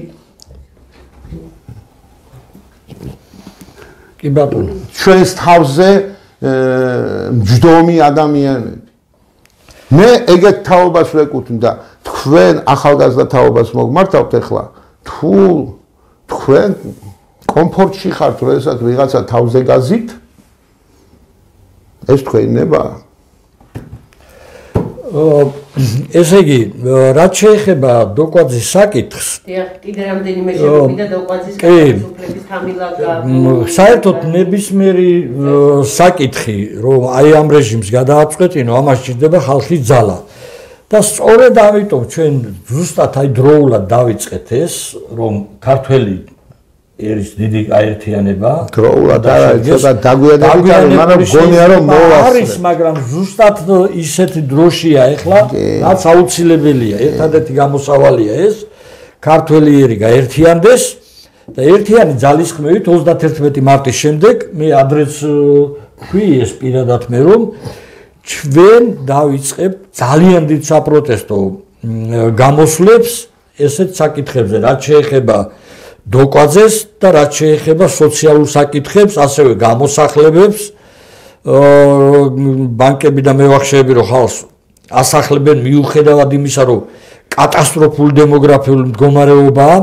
კი ბატონო ჩვენს თავზე მჯდომი ადამიანები. მე ეგეთ თაობას ვეკუთვნი და თქვენ ახალგაზრდა თაობას მოგმართავთ ახლა თუ თქვენ კომფორტში ხართ, როდესაც ვიღაცა თავზე გაზით, ეს თქვენი ნებაა. ესე იგი, რაც შეეხება დოკვაძის საკითხს, კიდე რამდენიმე შეგვიძლია დოკვაძის ხელისუფლების თამილად საერთოდ ნებისმიერი საკითხი, რომ აი ამ რეჟიმს გადააწყვეტინო, ამას ჭირდება ხალხის ძალა. და სწორედ ამიტომ ჩვენ ზუსტად აი დროულად დავიწყეთ ეს, რომ ქართველი ერის დიდი აერთიანება დროულად არა, ცოტა დაგვიანებით არის, მაგრამ გონია რომ მოვასწრე. არის, მაგრამ ზუსტად ისეთი დროშია ახლა, რაც აუცილებელია. ერთადერთი გამოსავალია ეს, ქართველი ერი გაერთიანდეს და ერთიანი ძალისხმევით 31 მარტის შემდეგ მე ადრეც ვქვი ეს პირადად მე რომ ჩვენ დავიწყებ ძალიან დიდ საპროტესტო გამოსვლებს ესეთ საკითხებზე, რაც შეეხება დოკვაძეს და რაც შეეხება სოციალურ საკითხებს, ასევე გამოსახლებებს, ბანკები და მევახშეები რო ხალხს ასახლებენ მიუხედავად იმისა, რომ კატასტროფული დემოგრაფიული მდგომარეობაა.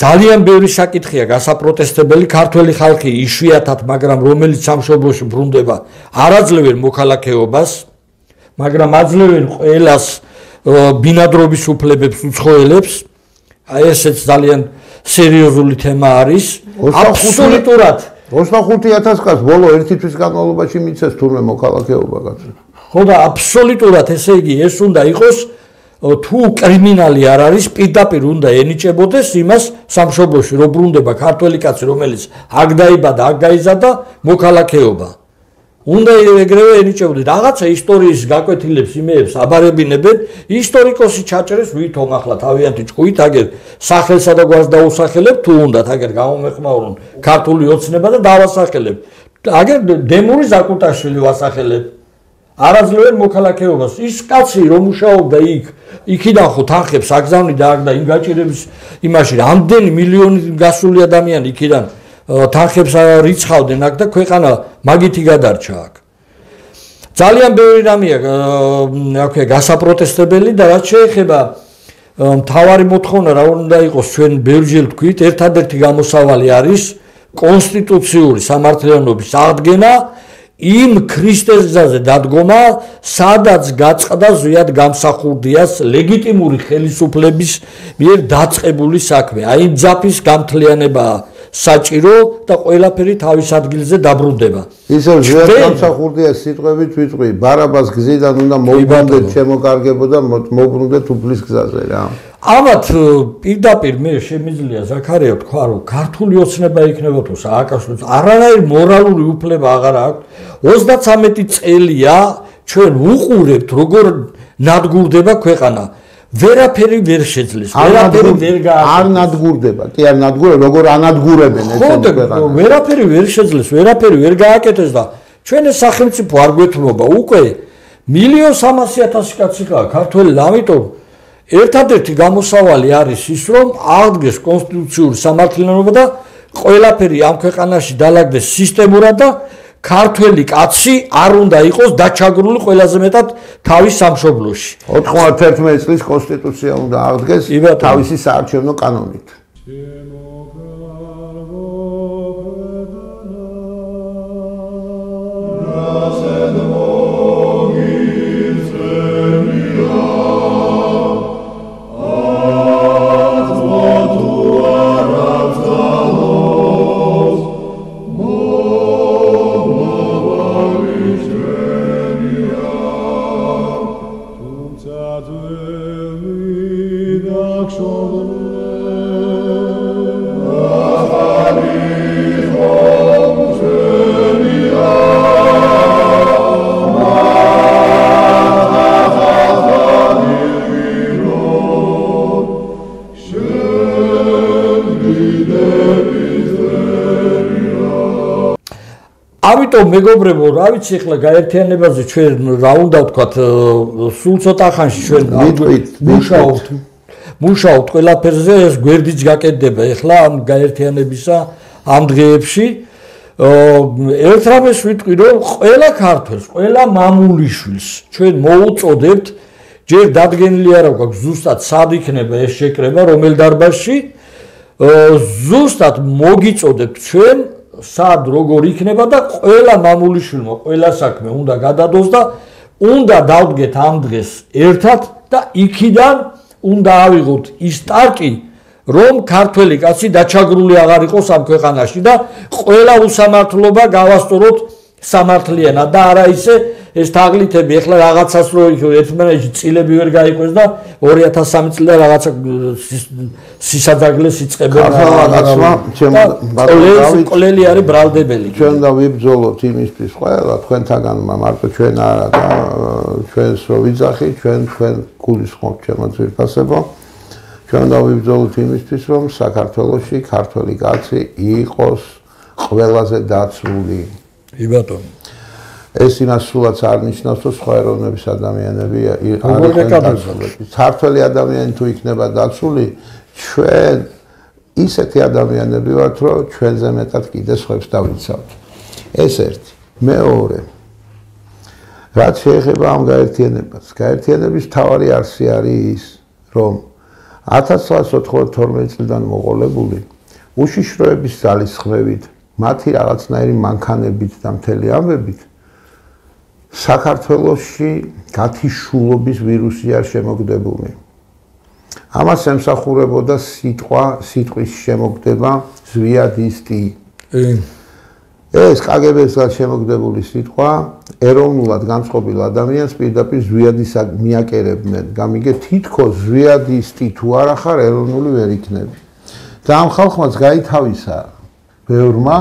ძალიან ბევრი საკითხია გასაპროტესტებელი, ქართველი ხალხი იშვიათად, მაგრამ რომელიც სამშობლოში ბრუნდება, არ აძლევენ მოქალაქეობას, მაგრამ აძლევენ ყველას ბინადრობის უფლებებს, უცხოელებს. აი ესეც ძალიან სერიოზული თემა არის. აბსოლუტურად 25,000 კაცს ბოლო ერთი თვის განმავლობაში მიცეს თურმე მოქალაქეობა კაცო. ხო და აბსოლუტურად ესე იგი ეს უნდა იყოს თუ კრიმინალი არ არის, პირდაპირ უნდა ენიჭებოდეს იმას სამშობლოში, რომ ბრუნდება ქართველი კაცი, რომელიც აქ დაიბადა, აქ გაიზარდა, მოქალაქეობა. უნდა ეგრევე ენიჭებოდეს. რაღაცა ისტორიის გაკვეთილებს იმეებს აბარებინებენ, ისტორიკოსი ჩაჭერეს ვითომ ახლა თავიანთი ჭკუით, აგერ სახელსა და გვარს დაუსახელებ, თუ უნდათ, აგერ გამომეხმაურონ ქართული ოცნება და დავასახელებ. აგერ დემური ზაკუტაშვილი ვასახელებ. არ აძლევენ მოქალაქეობას. ის კაცი რომ მუშაობდა იქიდან ხო თანხებს აგზავნიდა აქ და იმ გაჭირების იმაში რამდენი მილიონი გასული ადამიანი იქიდან თანხებს რიცხავდნენ აქ და ქვეყანა მაგითი გადარჩა აქ. ძალიან ბევრი რამეა აქვე გასაპროტესტებელი და რაც შეეხება მთავარი მოთხოვნა რა უნდა იყოს ჩვენ ბევრჯერ ვთქვით, ერთადერთი გამოსავალი არის კონსტიტუციური სამართლიანობის აღდგენა იმ ქრისტეს გზაზე დადგომა, სადაც გაწყდა ზვიად გამსახურდიას ლეგიტიმური ხელისუფლების მიერ დაწყებული საქმე. აი იმ ძაფის გამთლიანებაა საჭირო და ყველაფერი თავის ადგილზე დაბრუნდება. ისევ ზვიად გამსახურდიას სიტყვებით ვიტყვი, ბარაბას გზიდან უნდა მოუბრუნდეთ შემოკარგებო და მოუბრუნდეთ უფლის გზაზე რა. ამათ პირდაპირ მე შემიძლია ზაქარია თქვა, რომ ქართული ოცნება იქნება თუ სააკაშვილის არანაირი მორალური უფლება აღარ აქვს. 33 წელია ჩვენ უყურებთ, როგორ ნადგურდება ქვეყანა. ვერაფერი ვერ შეძლეს, ვერაფერი ვერ გააკეთეს. არ ნადგურდება, კი არ ნადგურება, როგორ ანადგურებენ ესეთი ქვეყანა. ვერაფერი ვერ შეძლეს, ვერაფერი ვერ გააკეთეს და ჩვენ ეს სახელმწიფო არ გვეთმობა უკვე 1.300.000 კაცი ხარ ქართველი, ამიტომ ერთადერთი გამოსავალი არის ის, რომ აღდგეს კონსტიტუციური სამართლიანობა და ყველაფერი ამ ქვეყანაში დაალაგდეს სისტემურად და ქართველი კაცი არ უნდა იყოს დაჩაგრული ყველაზე მეტად თავის სამშობლოში. 91 წლის კონსტიტუცია უნდა აღდგეს თავისი საარჩევნო კანონით. ამიტომ მეგობრებო, რა ვიცი ახლა გაერთიანებაზე ჩვენ რა უნდა ვთქვათ, სულ ცოტა ხანში ჩვენ მუშაობთ ყველაფერზე, ეს გვერდიც გაკეთდება ახლა ამ გაერთიანებისა ამ დღეებში. ერთ რამეს ვიტყვი, რომ ყველა ქართველს, ყველა მამულიშვილს ჩვენ მოუწოდებთ, ჯერ დადგენილი არა გვაქვს ზუსტად სად იქნება ეს შეკრება, რომელ დარბაზში, ზუსტად მოგიწოდებთ ჩვენ სად როგორ იქნება და ყველა მამულიშვილმა ყველა საქმე უნდა გადადოს და უნდა დავდგეთ ამ დღეს ერთად და იქიდან უნდა ავიღოთ ის სტარტი, რომ ქართველი კაცი დაჩაგრული აღარ იყოს ამ ქვეყანაში და ყველა უსამართლობა გავასწოროთ სამართლიანად და არა ისე ეს თაღლითები ახლა რაღაცას რო ერთმანეთში წილები ვერ გაიყვეს და 2003 წლიდან რაღაცა სისადაგლეს იწყებენ ყოლელი არის ბრალდებელი. ჩვენ და ვიბრძოლოთ იმისთვის ყველა თქვენთაგან მარტო ჩვენ არა და ჩვენს რო ვიძახი, ჩვენ გულისხმობთ ჩემო ძვირფასებო. ჩვენ და ვიბრძოლოთ იმისთვის, რომ საქართველოში ქართველი კაცი იყოს ყველაზე დაცული. კი ბატონო. ეს იმას სულაც არ ნიშნავს, რომ სხვა ეროვნების ადამიანები არიან დაცული. ქართველი ადამიანი თუ იქნება დაცული, ჩვენ ისეთი ადამიანები ვართ, რომ ჩვენზე მეტად კიდე სხვებს დავიცავთ. ეს ერთი. მეორე. რაც შეეხება ამ გაერთიანებას, გაერთიანების მთავარი არსი არის ის, რომ 1992 წლიდან მოყოლებული უშიშროების ძალისხმევით, მათი რაღაცნაირი მანქანებით და მთელი ამბებით საქართველოში გათიშულობის ვირუსი არ შემოგდებული. ამას ემსახურებოდა სიტყვის შემოგდება ზვიადისტი. ეს კგბ-სგან შემოგდებული სიტყვა ეროვნულად განწყობილ ადამიანს პირდაპირ ზვიადისად მიაკერებდნენ. გამიგე თითქოს ზვიადისტი თუ არა ხარ ეროვნული ვერ იქნები. და ამ ხალხმაც გაითავისა ბევრმა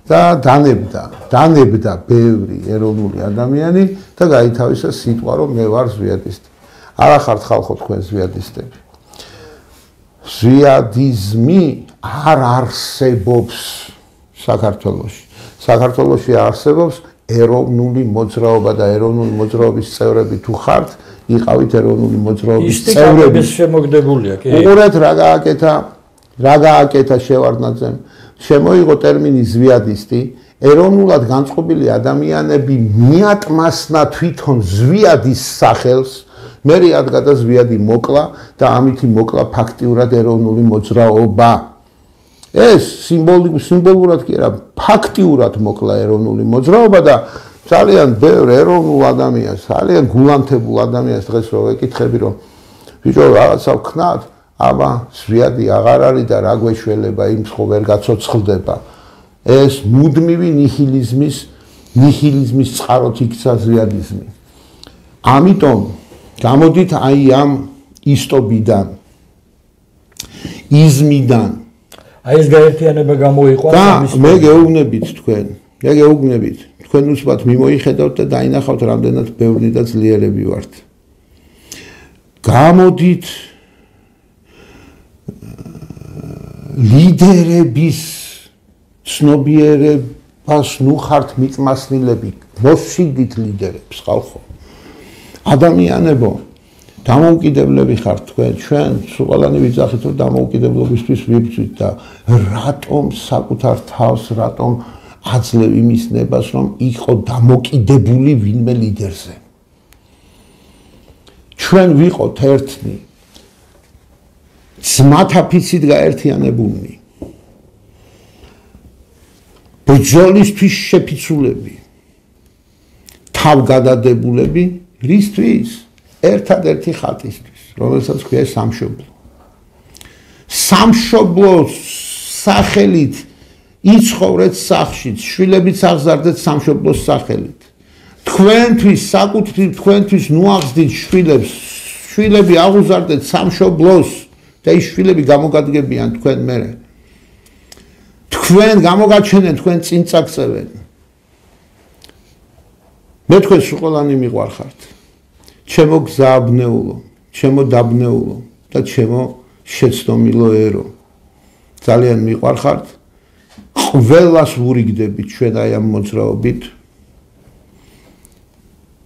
და დანებდა ბევრი ეროვნული ადამიანი და გაითავისა სიტყვა, რომ მე ვარ ზვიადისტი. არა ხართ ხალხო თქვენ ზვიადისტები. ზვიადიზმი არ არსებობს საქართველოში. საქართველოში არსებობს ეროვნული მოძრაობა და ეროვნული მოძრაობის წევრები თუ ხართ, იყავით ეროვნული მოძრაობის წევრები. ის შემოგდებულია, კი. უყურეთ რა გააკეთა შევარდნაძემ. შემოიღო ტერმინი ზვიადისტი, ეროვნულად განწყობილი ადამიანები მიატმასნა თვითონ ზვიადის სახელს, მე რადგადა ზვიადი მოკლა და ამითი მოკლა ფაქტიურად ეროვნული მოძრაობა. ეს სიმბოლურად კი არა, ფაქტიურად მოკლა ეროვნული მოძრაობა და ძალიან ბევრ ეროვნულ ადამიანს, ძალიან გულანთებულ ადამიანს დღეს რო ვეკითხები, რომ ბიჭო რაღაცა ვქნათ, აბა ზვიადი აღარ არის და რა გვეშველება, იმ ხო ვერ გაცოცხლდება. ეს მუდმივი ნიჰილიზმის წყაროთ იქცა ზვიადიზმი. ამიტომ გამოდით აი ამ ისტობიდან, იზმიდან. აი ეს გაერთიანება გამოიყვანს ამის. და მე გეუბნებით თქვენ უცბად მიმოიხედავთ და დაინახავთ რამდენად ბევრი და ძლიერები ვართ. გამოდით ლიდერების ცნობიერებას ნუხართ მიწმასნილები, მოსიდით ლიდერებს ხალხო. ადამიანებო, დამოუკიდებლები ხართ თქვენ, ჩვენ სულყალანი ვიძახით, რომ დამოუკიდებლობისთვის ვიბრძვით და რატომ საკუთარ თავს, რატომ აძლევ იმის ნებას, რომ იყო დამოკიდებული ვინმე ლიდერზე. ჩვენ ვიყოთ ერთნი, ძმათა ფიცით გაერთიანებულნი. ბრძოლისთვის შეფიცულები, თავგადადებულები, რისთვის? ერთადერთი ხატისთვის, რომელსაც ქვია სამშობლო. სამშობლოს სახელით იცხოვრეთ სახლშიც, შვილებიც აღზარდეთ სამშობლოს სახელით. თქვენთვის საკუთრივ თქვენთვის ნუაღწდით შვილებს, შვილები აღუზარდეთ სამშობლოს და ის შვილები გამოგადგებიან თქვენ მერე. თქვენ გამოგაჩენენ, თქვენ წინ წაგწევენ. მე თქვენ სულყოლანი მიყვარხართ. ჩემო გზაბნეულო, ჩემო დაბნეულო და ჩემო შეცდომილო ერო. ძალიან მიყვარხართ. ყველას ვურიგდებით ჩვენ აი ამ მოძრაობით.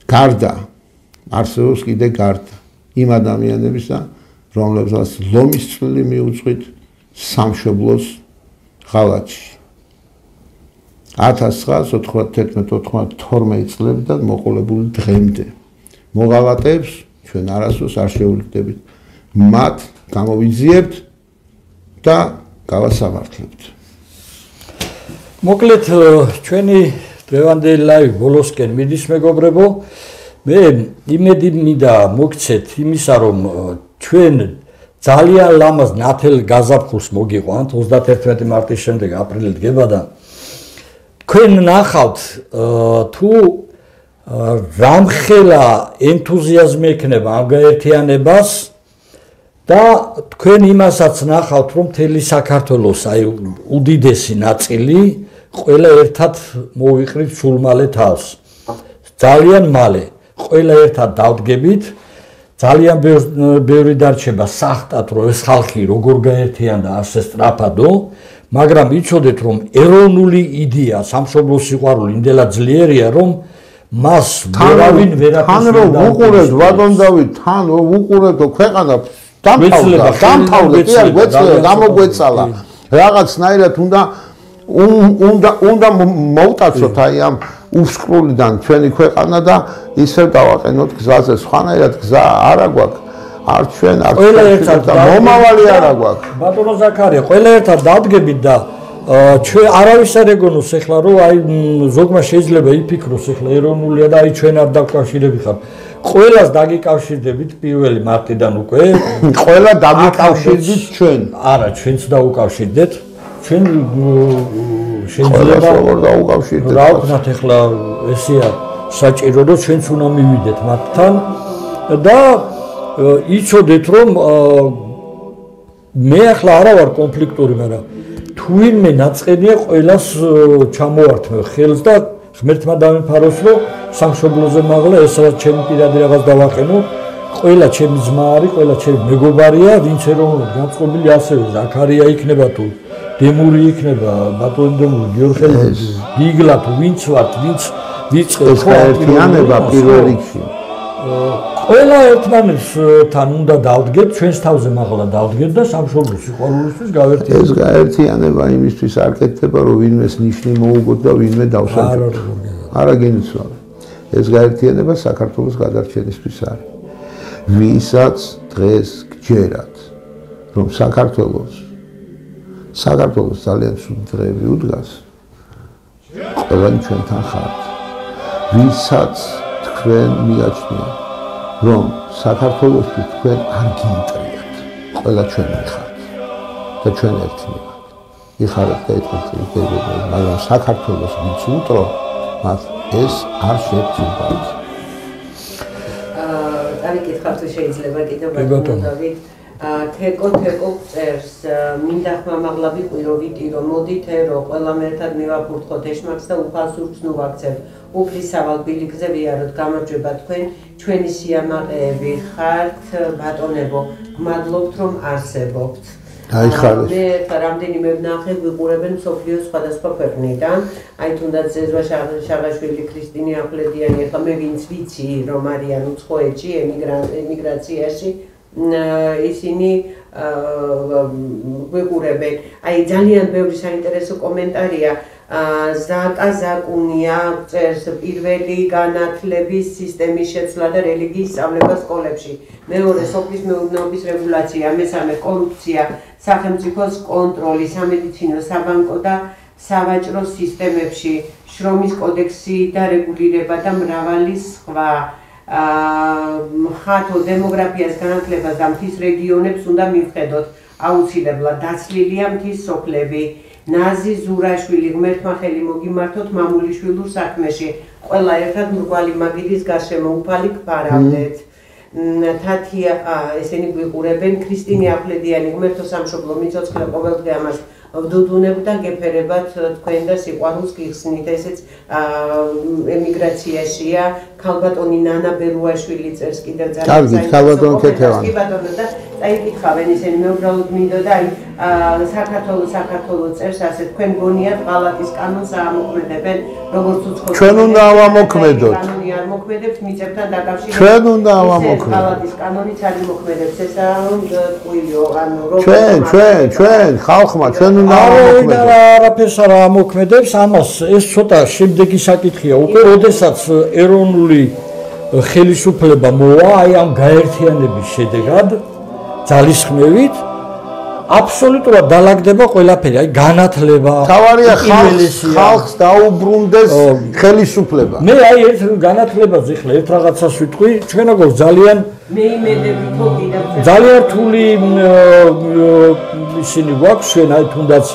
გარდა არსებობს კიდე გარდა იმ ადამიანებისა, რომლებსაც ლომის წვლილი მიუძღვით სამშობლოს ღალატში. 1991-92 წლებიდან მოყოლებული დღემდე. მოღალატებს ჩვენ არასდროს არ შეურიგდებით. მათ გამოვიძიებთ და გავასამართლებთ. მოკლედ ჩვენი დღევანდელი ლაივი ბოლოსკენ მიდის მეგობრებო. მე იმედი მინდა მოგცეთ იმისა, რომ ჩვენ ძალიან ლამაზ ნათელ გაზაფხულს მოგიყვანთ 31 მარტის შემდეგ აპრილი დგება და თქვენ ნახავთ თუ რამხელა ენთუზიაზმი ექნება ამ გაერთიანებას და თქვენ იმასაც ნახავთ, რომ მთელი საქართველოს აი უდიდესი ნაწილი ყველა ერთად მოვიყრით სულმალე თავს. ძალიან მალე ყველა ერთად დავდგებით. ძალიან ბევრი დარჩება სახტად, რომ ეს ხალხი როგორ გაერთიანდა ასე სწრაფადო, მაგრამ იცოდეთ, რომ ეროვნული იდეა, სამშობლოს სიყვარული იმდენად ძლიერია, რომ მას ვერავინ ვერაფერს თან რომ უყურებთ, ბატონ დავით, თან რომ უყურებთ ქვეყანა დამთავრდა, კი არ გვეცლება, გამოგვეცალა. რაღაცნაირად უნდა მოვტაცოთ აი ამ უსკრულიდან ჩვენი ქვეყანა და ისევ დავაყენოთ გზაზე, სხვანაირად გზა არა გვაქვს. არ ჩვენ არ მომავალი არა გვაქვს. ბატონო ზაქარია, ყველა ერთად დავდგებით და ჩვენ არავის არ ეგონოს ეხლა, რომ აი ზოგმა შეიძლება იფიქროს ეხლა ეროვნულია და აი ჩვენ არ დაკავშირები ხარ. ყველას დაგიკავშირდებით 1 მარტიდან უკვე. ყველა დაგიკავშირდით ჩვენ. არა, ჩვენც დაუკავშირდეთ. ჩვენ შეიძლება როგორ დაუკავშირდეთ? რა ვქნათ ეხლა ესეა საჭირო, რომ ჩვენც უნდა მივიდეთ მათთან და იცოდეთ, რომ მე ახლა არა ვარ კონფლიქტური, მაგრამ თუინმე ნაწყენია ყველას ჩამოვართმევ ხელს და ღმერთმა დამიფაროს, რომ სამშობლოზე მაღლა ეს რაც ჩემი პირადი რაღაც დავაყენო, ყველა ჩემი ძმა არის, ყველა ჩემი მეგობარია, ვინც ეროვნულად განწყობილი ასევე ზაქარია იქნება თუ დემური იქნება, ბატონდემური, გიორგელი, გიგლა თუ ვინც ვართ, ვინც ეს გაერთიანება პირველ რიგში. ყველა ერთმანეთთან უნდა დავდგეთ, ჩვენს თავზე მაღლა დავდგეთ და სამშობლოს სიყვარულისთვის გავერთიოთ. ეს გაერთიანება იმისთვის არ კეთდება, რომ ვინმეს ნიშნი მოუგოთ და ვინმე დავსვენოთ. არა გენიცვალე. ეს გაერთიანება საქართველოს გადარჩენისთვის არის. ვისაც დღეს გჯერათ, რომ საქართველოს ძალიან ცუდი დღეები უდგას, ყველანი ჩვენთან ხართ. ვისაც თქვენ მიაჩნიათ, რომ საქართველოსთვის თქვენ არ გინტრიათ, ყველა ჩვენი ხართ და ჩვენ ერთი ვართ. იხარეთ და ეთქვით, მაგრამ საქართველოს ვინც უტრო, მას ეს არ შეძლებათ. წავიკითხავთ შეიძლება კიდევ ბატონო თეკო წერს მინდა ხმამაღლა ვიყირო ვიტირო მოდით ერო ყველამ ერთად მივაფურთხოთ ეშმაკს და უფალსურს ნუ ვაქცევთ უფლისავალ ბილიკზე ვიაროთ გამარჯვება თქვენ ჩვენი სიამაყეები ხართ ბატონებო გმადლობთ რომ არსებობთ მე რამდენიმე ვნახე ვიყურებენ მსოფლიოს სხვადასხვა ქვეყნიდან აი თუნდაც ზეზვა შაღაშვილი ქრისტინე ახვლედიანი ახლა მე ვინც ვიცი რომ არიან უცხოეთში ემიგრაციაში ისინი ვიყურებენ აი ძალიან ბევრი საინტერესო კომენტარია ზაკუნია წერს პირველი განათლების სისტემის შეცვლა და რელიგიის სწავლება სკოლებში მეორე სოფლის მეურნეობის რეგულაცია მესამე კორუფცია სახელმწიფოს კონტროლი სამედიცინო საბანკო და სავაჭრო სისტემებში შრომის კოდექსი და რეგულირება და მრავალი სხვა ხათო დემოგრაფიას განათლებას და მთის რეგიონებს უნდა მივხედოთ აუცილებლად დაცლილია მთის სოფლები ნაზი ზურაშვილი ღმერთმა ხელი მოგიმართოთ მამულიშვილურ საქმეში ყველა ერთად მრგვალი მაგიდის გარშემო უფალი გფარავდეთ თათია ესენი გვიყურებენ ქრისტინე ახვლედიანი ღმერთო სამშობლო მიცოცხლე ყოველდღე ამას ვდუდუნებ და გეფერებათ თქვენ და სიყვარულს გიხსნით ესეც ემიგრაციაშია ქალბატონი ნანა ბერუაშვილი წერს კიდევ ძალიან კი ბატონო და წაიკითხავენ ისინი მე უბრალოდ მინდოდა აი საქართველოს წერს ასე თქვენ გონიათ ღალატის კანონს ამოქმედებენ როგორც უცხო ჩვენ უნდა ავამოქმედოთ კანონი არ მოქმედებს მიწებთან დაკავშირებით ჩვენ უნდა ავამოქმედოთ ღალატის კანონიც არ მოქმედებს ესა ტყუილიო ანუ ჩვენ ხალხმა ჩვენ უნდა ავამოქმედოთ არაფერს არ ამოქმედებს ამას ეს ცოტა შემდეგი საკითხია უკვე როდესაც ეროვნული ხელისუფლება მოვა აი ამ გაერთიანების შედეგად ძალისხმევით აბსოლუტურად დალაგდება ყველაფერი აი განათლება თავარია ხალხს დაუბრუნდეს ხელისუფლება მე აი ერთ განათლებაზე ხლა ერთ რაღაცას ვიტყვი ჩვენ როგორც ძალიან მე იმედები თო კიდევ ძალიან რთული ისინი გვაქვს ჩვენ აი თუნდაც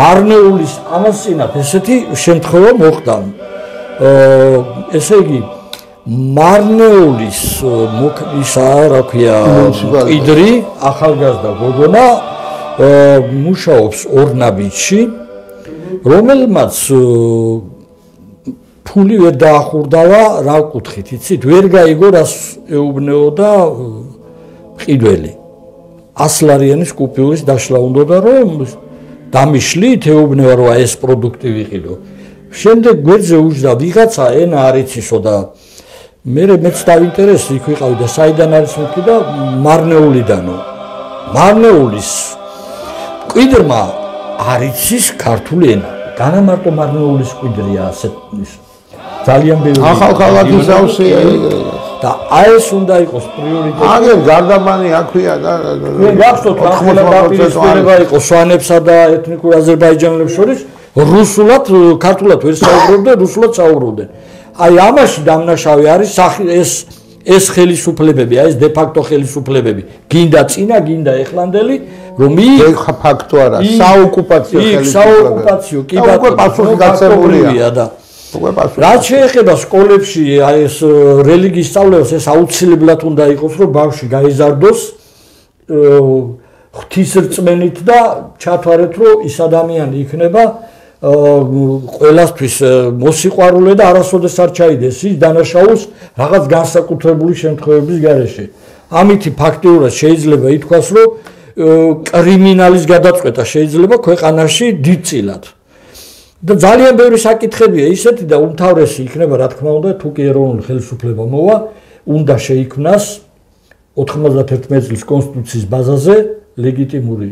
მარნეულის ამას წინათ ესეთი შემთხვევა მოხდა ესე იგი მარნეულის ისა რა ქვია ყიდრი ახალგაზრდა გოგონა მუშაობს ორნაბიჯში რომელმაც ფული ვერ დაახურდავა რა ვკუთხით იცით ვერ გაიგო რას ეუბნეოდა ყიდველი 100 ლარიანის კუპიურის დაშლა უნდოდა რომ დამიშლით ეუბნება რომ ეს პროდუქტი ვიყიდო შემდეგ გვერდზე უჯდა ვიღაცა ენა არ იცისო და მეც დავინტერესდი იქ ვიყავი და საიდან არის მეთქი და მარნეულიდანო მარნეულის ყიდრმა არ იცის ქართული ენა განა მარტო მარნეულის ყიდრია ასეთ ძალიან ბევრი ახალ ქალაქის ავსია და აი ეს უნდა იყოს პრიორიტეტი აგერ გარდაბანი აქვია და გახსოვთ ახლა დაპირისპირება იყო სვანებსა და ეთნიკურ აზერბაიჯანელებს შორის რუსულად ქართულად ვერ საუბრობდნენ რუსულად საუბრობდნენ აი ამაში დამნაშავე არის ეს ხელისუფლებები აი ეს დე-ფაქტო ხელისუფლებები გინდა წინა გინდა ეხლანდელი რომ დე-ფაქტო არა საოკუპაციო საოკუპაციო კი უკვე პასუხი გაცემულია და რაც შეეხება სკოლებში აი ეს რელიგიის სწავლებას ეს აუცილებლად უნდა იყოს რომ ბავშვი გაიზარდოს ღვთისრწმენით და ჩათვალეთ რომ ის ადამიანი იქნება ყველასთვის მოსიყვარულე და არასოდეს არ ჩაიდეს ის დანაშაულს რაღაც განსაკუთრებული შემთხვევების გარეშე. ამითი ფაქტიურად შეიძლება ითქვას, რომ კრიმინალის გადაწყვეტა შეიძლება ქვეყანაში დიდწილად. და ძალიან ბევრი საკითხებია ისეთი და უმთავრესი იქნება რა თქმა უნდა თუ კი ეროვნული ხელისუფლება მოვა, უნდა შეიქმნას 91 წლის კონსტიტუციის ბაზაზე ლეგიტიმური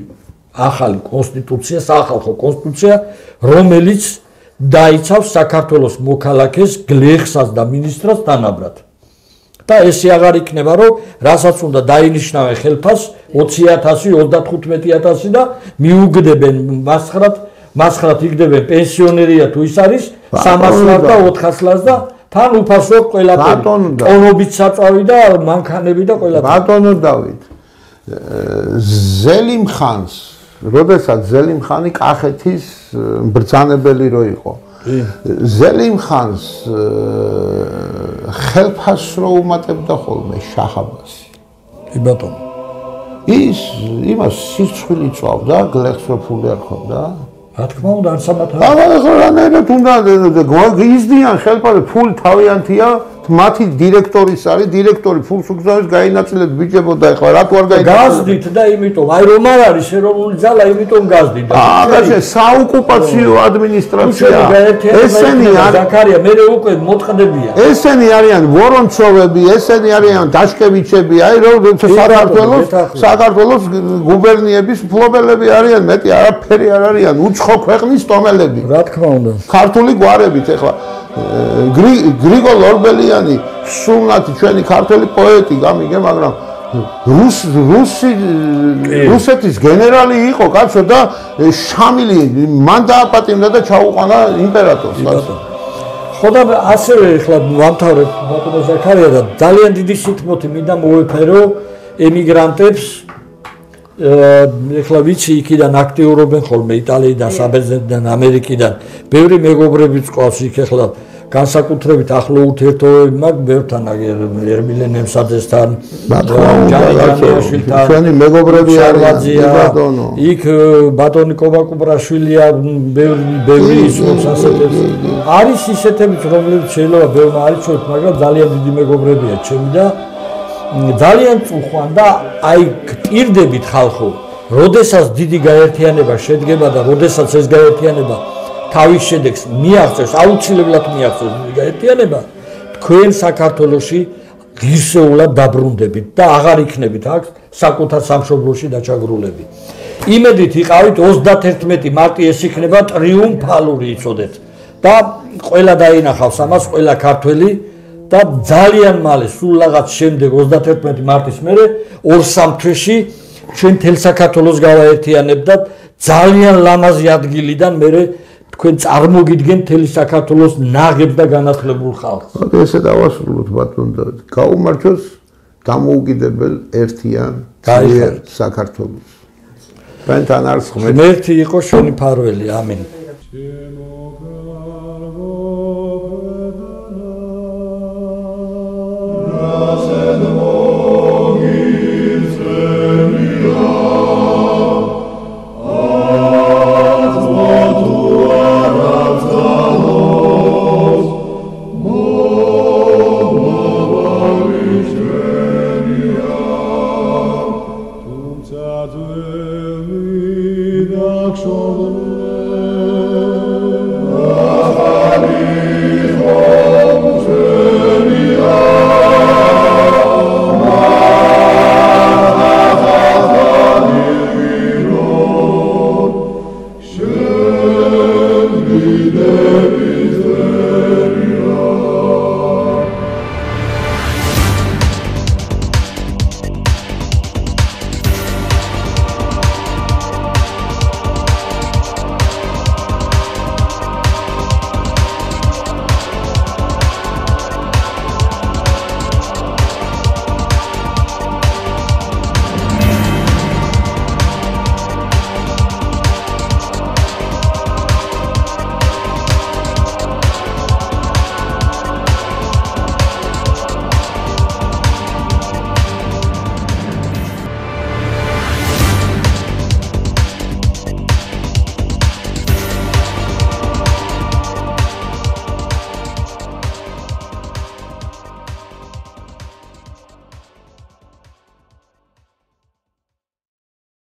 ახალი კონსტიტუცია, სახალხო კონსტიტუცია, რომელიც დაიცავს საქართველოს მოქალაქეს, გლეხსაც და მინისტრს თანაბრად. და ესე აღარ იქნება, რომ რასაც უნდა დაინიშნავენ ხელფას 20,000, 35,000 და მიუგდებენ მასხრად იქდებენ პენსიონერია თუ ის არის 300 ლარს და 400 ლარს და თან უფასო ყველაფერი. ტონობით საწავი და მანქანები და ყველაფერი. ბატონო დავით. ზელიმხანს, როდესაც ზელიმხანი კახეთის ბრძანებელი რო იყო. ზელიმხანს ხელფას რო უმატებდა ხოლმე შაჰაბასი. ბატონო. ის იმას სიცხვილი წავდა, გლეხს რო ფული არ ხონდა. რა თქმა უნდა, არ სამათაა. ახლა რანაირად უნდა იზდიან ხელფასზე ფული თავიანთია, მათი დირექტორის არის, დირექტორი ფულს უგზავნის გაინაწილეთ ბიჭებო და ახლა რატო არ გაინაწილეთ? გაზდით და იმიტომ, აი რომ არ არის ეროვნული ძალა, იმიტომ გაზდით. აგაშე საოკუპაციო ადმინისტრაცია. ესენი არის ზაქარია, მე უკვე მოტყდებია. ესენი არიან ვორონცოვები, ესენი არიან დაშკევიჩები, აი რომ საქართველოს გუბერნიების ფლობელები არიან, მეტი არაფერი არ არიან, უცხო ქვეყნის ტომელები. რა თქმა უნდა. ქართული გვარებით ახლა გრიგოლ ორბელიანი სულნათი ჩვენი ქართული პოეტი გამიგე, მაგრამ რუსეთის გენერალი იყო კაცო და შამილი მან დააპატიმრა და ჩაუყანა იმპერატორს. ხო და ასევე ახლა ვამთავრებ ბატონო ზაქარია და ძალიან დიდი სიტყვოთი მინდა მოვეფერო ემიგრანტებს. ეხლა ვიცი იქიდან აქტიურობენ ხოლმე იტალიიდან, საბერძნეთიდან, ამერიკიდან. ბევრი მეგობრებიც ყავს იქ ახლა განსაკუთრებით ახლო ურთიერთობები მაქვს ბევრთან, ერმილე ნემსაძესთან, ჯანაშვილთან, ჩვენი მეგობრები არიან ბატონო. იქ ბატონი კობაკუბრაშვილია, ბევრი ისმობს ასეთებს. არის ისეთებიც, რომლებიც შეიძლება ბევრმა არ იცოდეთ, მაგრამ ძალიან დიდი მეგობრებია ჩემი და ძალიან წუხვან და აი გპირდებით ხალხო, როდესაც დიდი გაერთიანება შედგება და როდესაც ეს გაერთიანება თავის შედეგს მიაღწევს, აუცილებლად მიაღწევს დიდი გაერთიანება, თქვენ საქართველოში ღირსეულად დაბრუნდებით და აღარ იქნებით აქ საკუთარ სამშობლოში დაჩაგრულები. იმედით იყავით 31 მარტი ეს იქნება ტრიუმფალური იცოდეთ და ყველა დაინახავს ამას, ყველა ქართველი და ძალიან მალე სულ რაღაც შემდეგ 31 მარტის მერე 2-3 თვეში ჩვენ თელ საქართველოს გავაერთიანებთ და ძალიან ლამაზი ადგილიდან მერე თქვენ წარმოგიდგენ თელი საქართველოს ნაღებს და განათლებულ ხალხს. ესე დავასრულოთ ბატონო და გაუმარჯოს დამოუკიდებელ ერთიან ძლიერ საქართველოს. თქვენთან არის ღმერთი იყო შენი ფარველი, ამინ.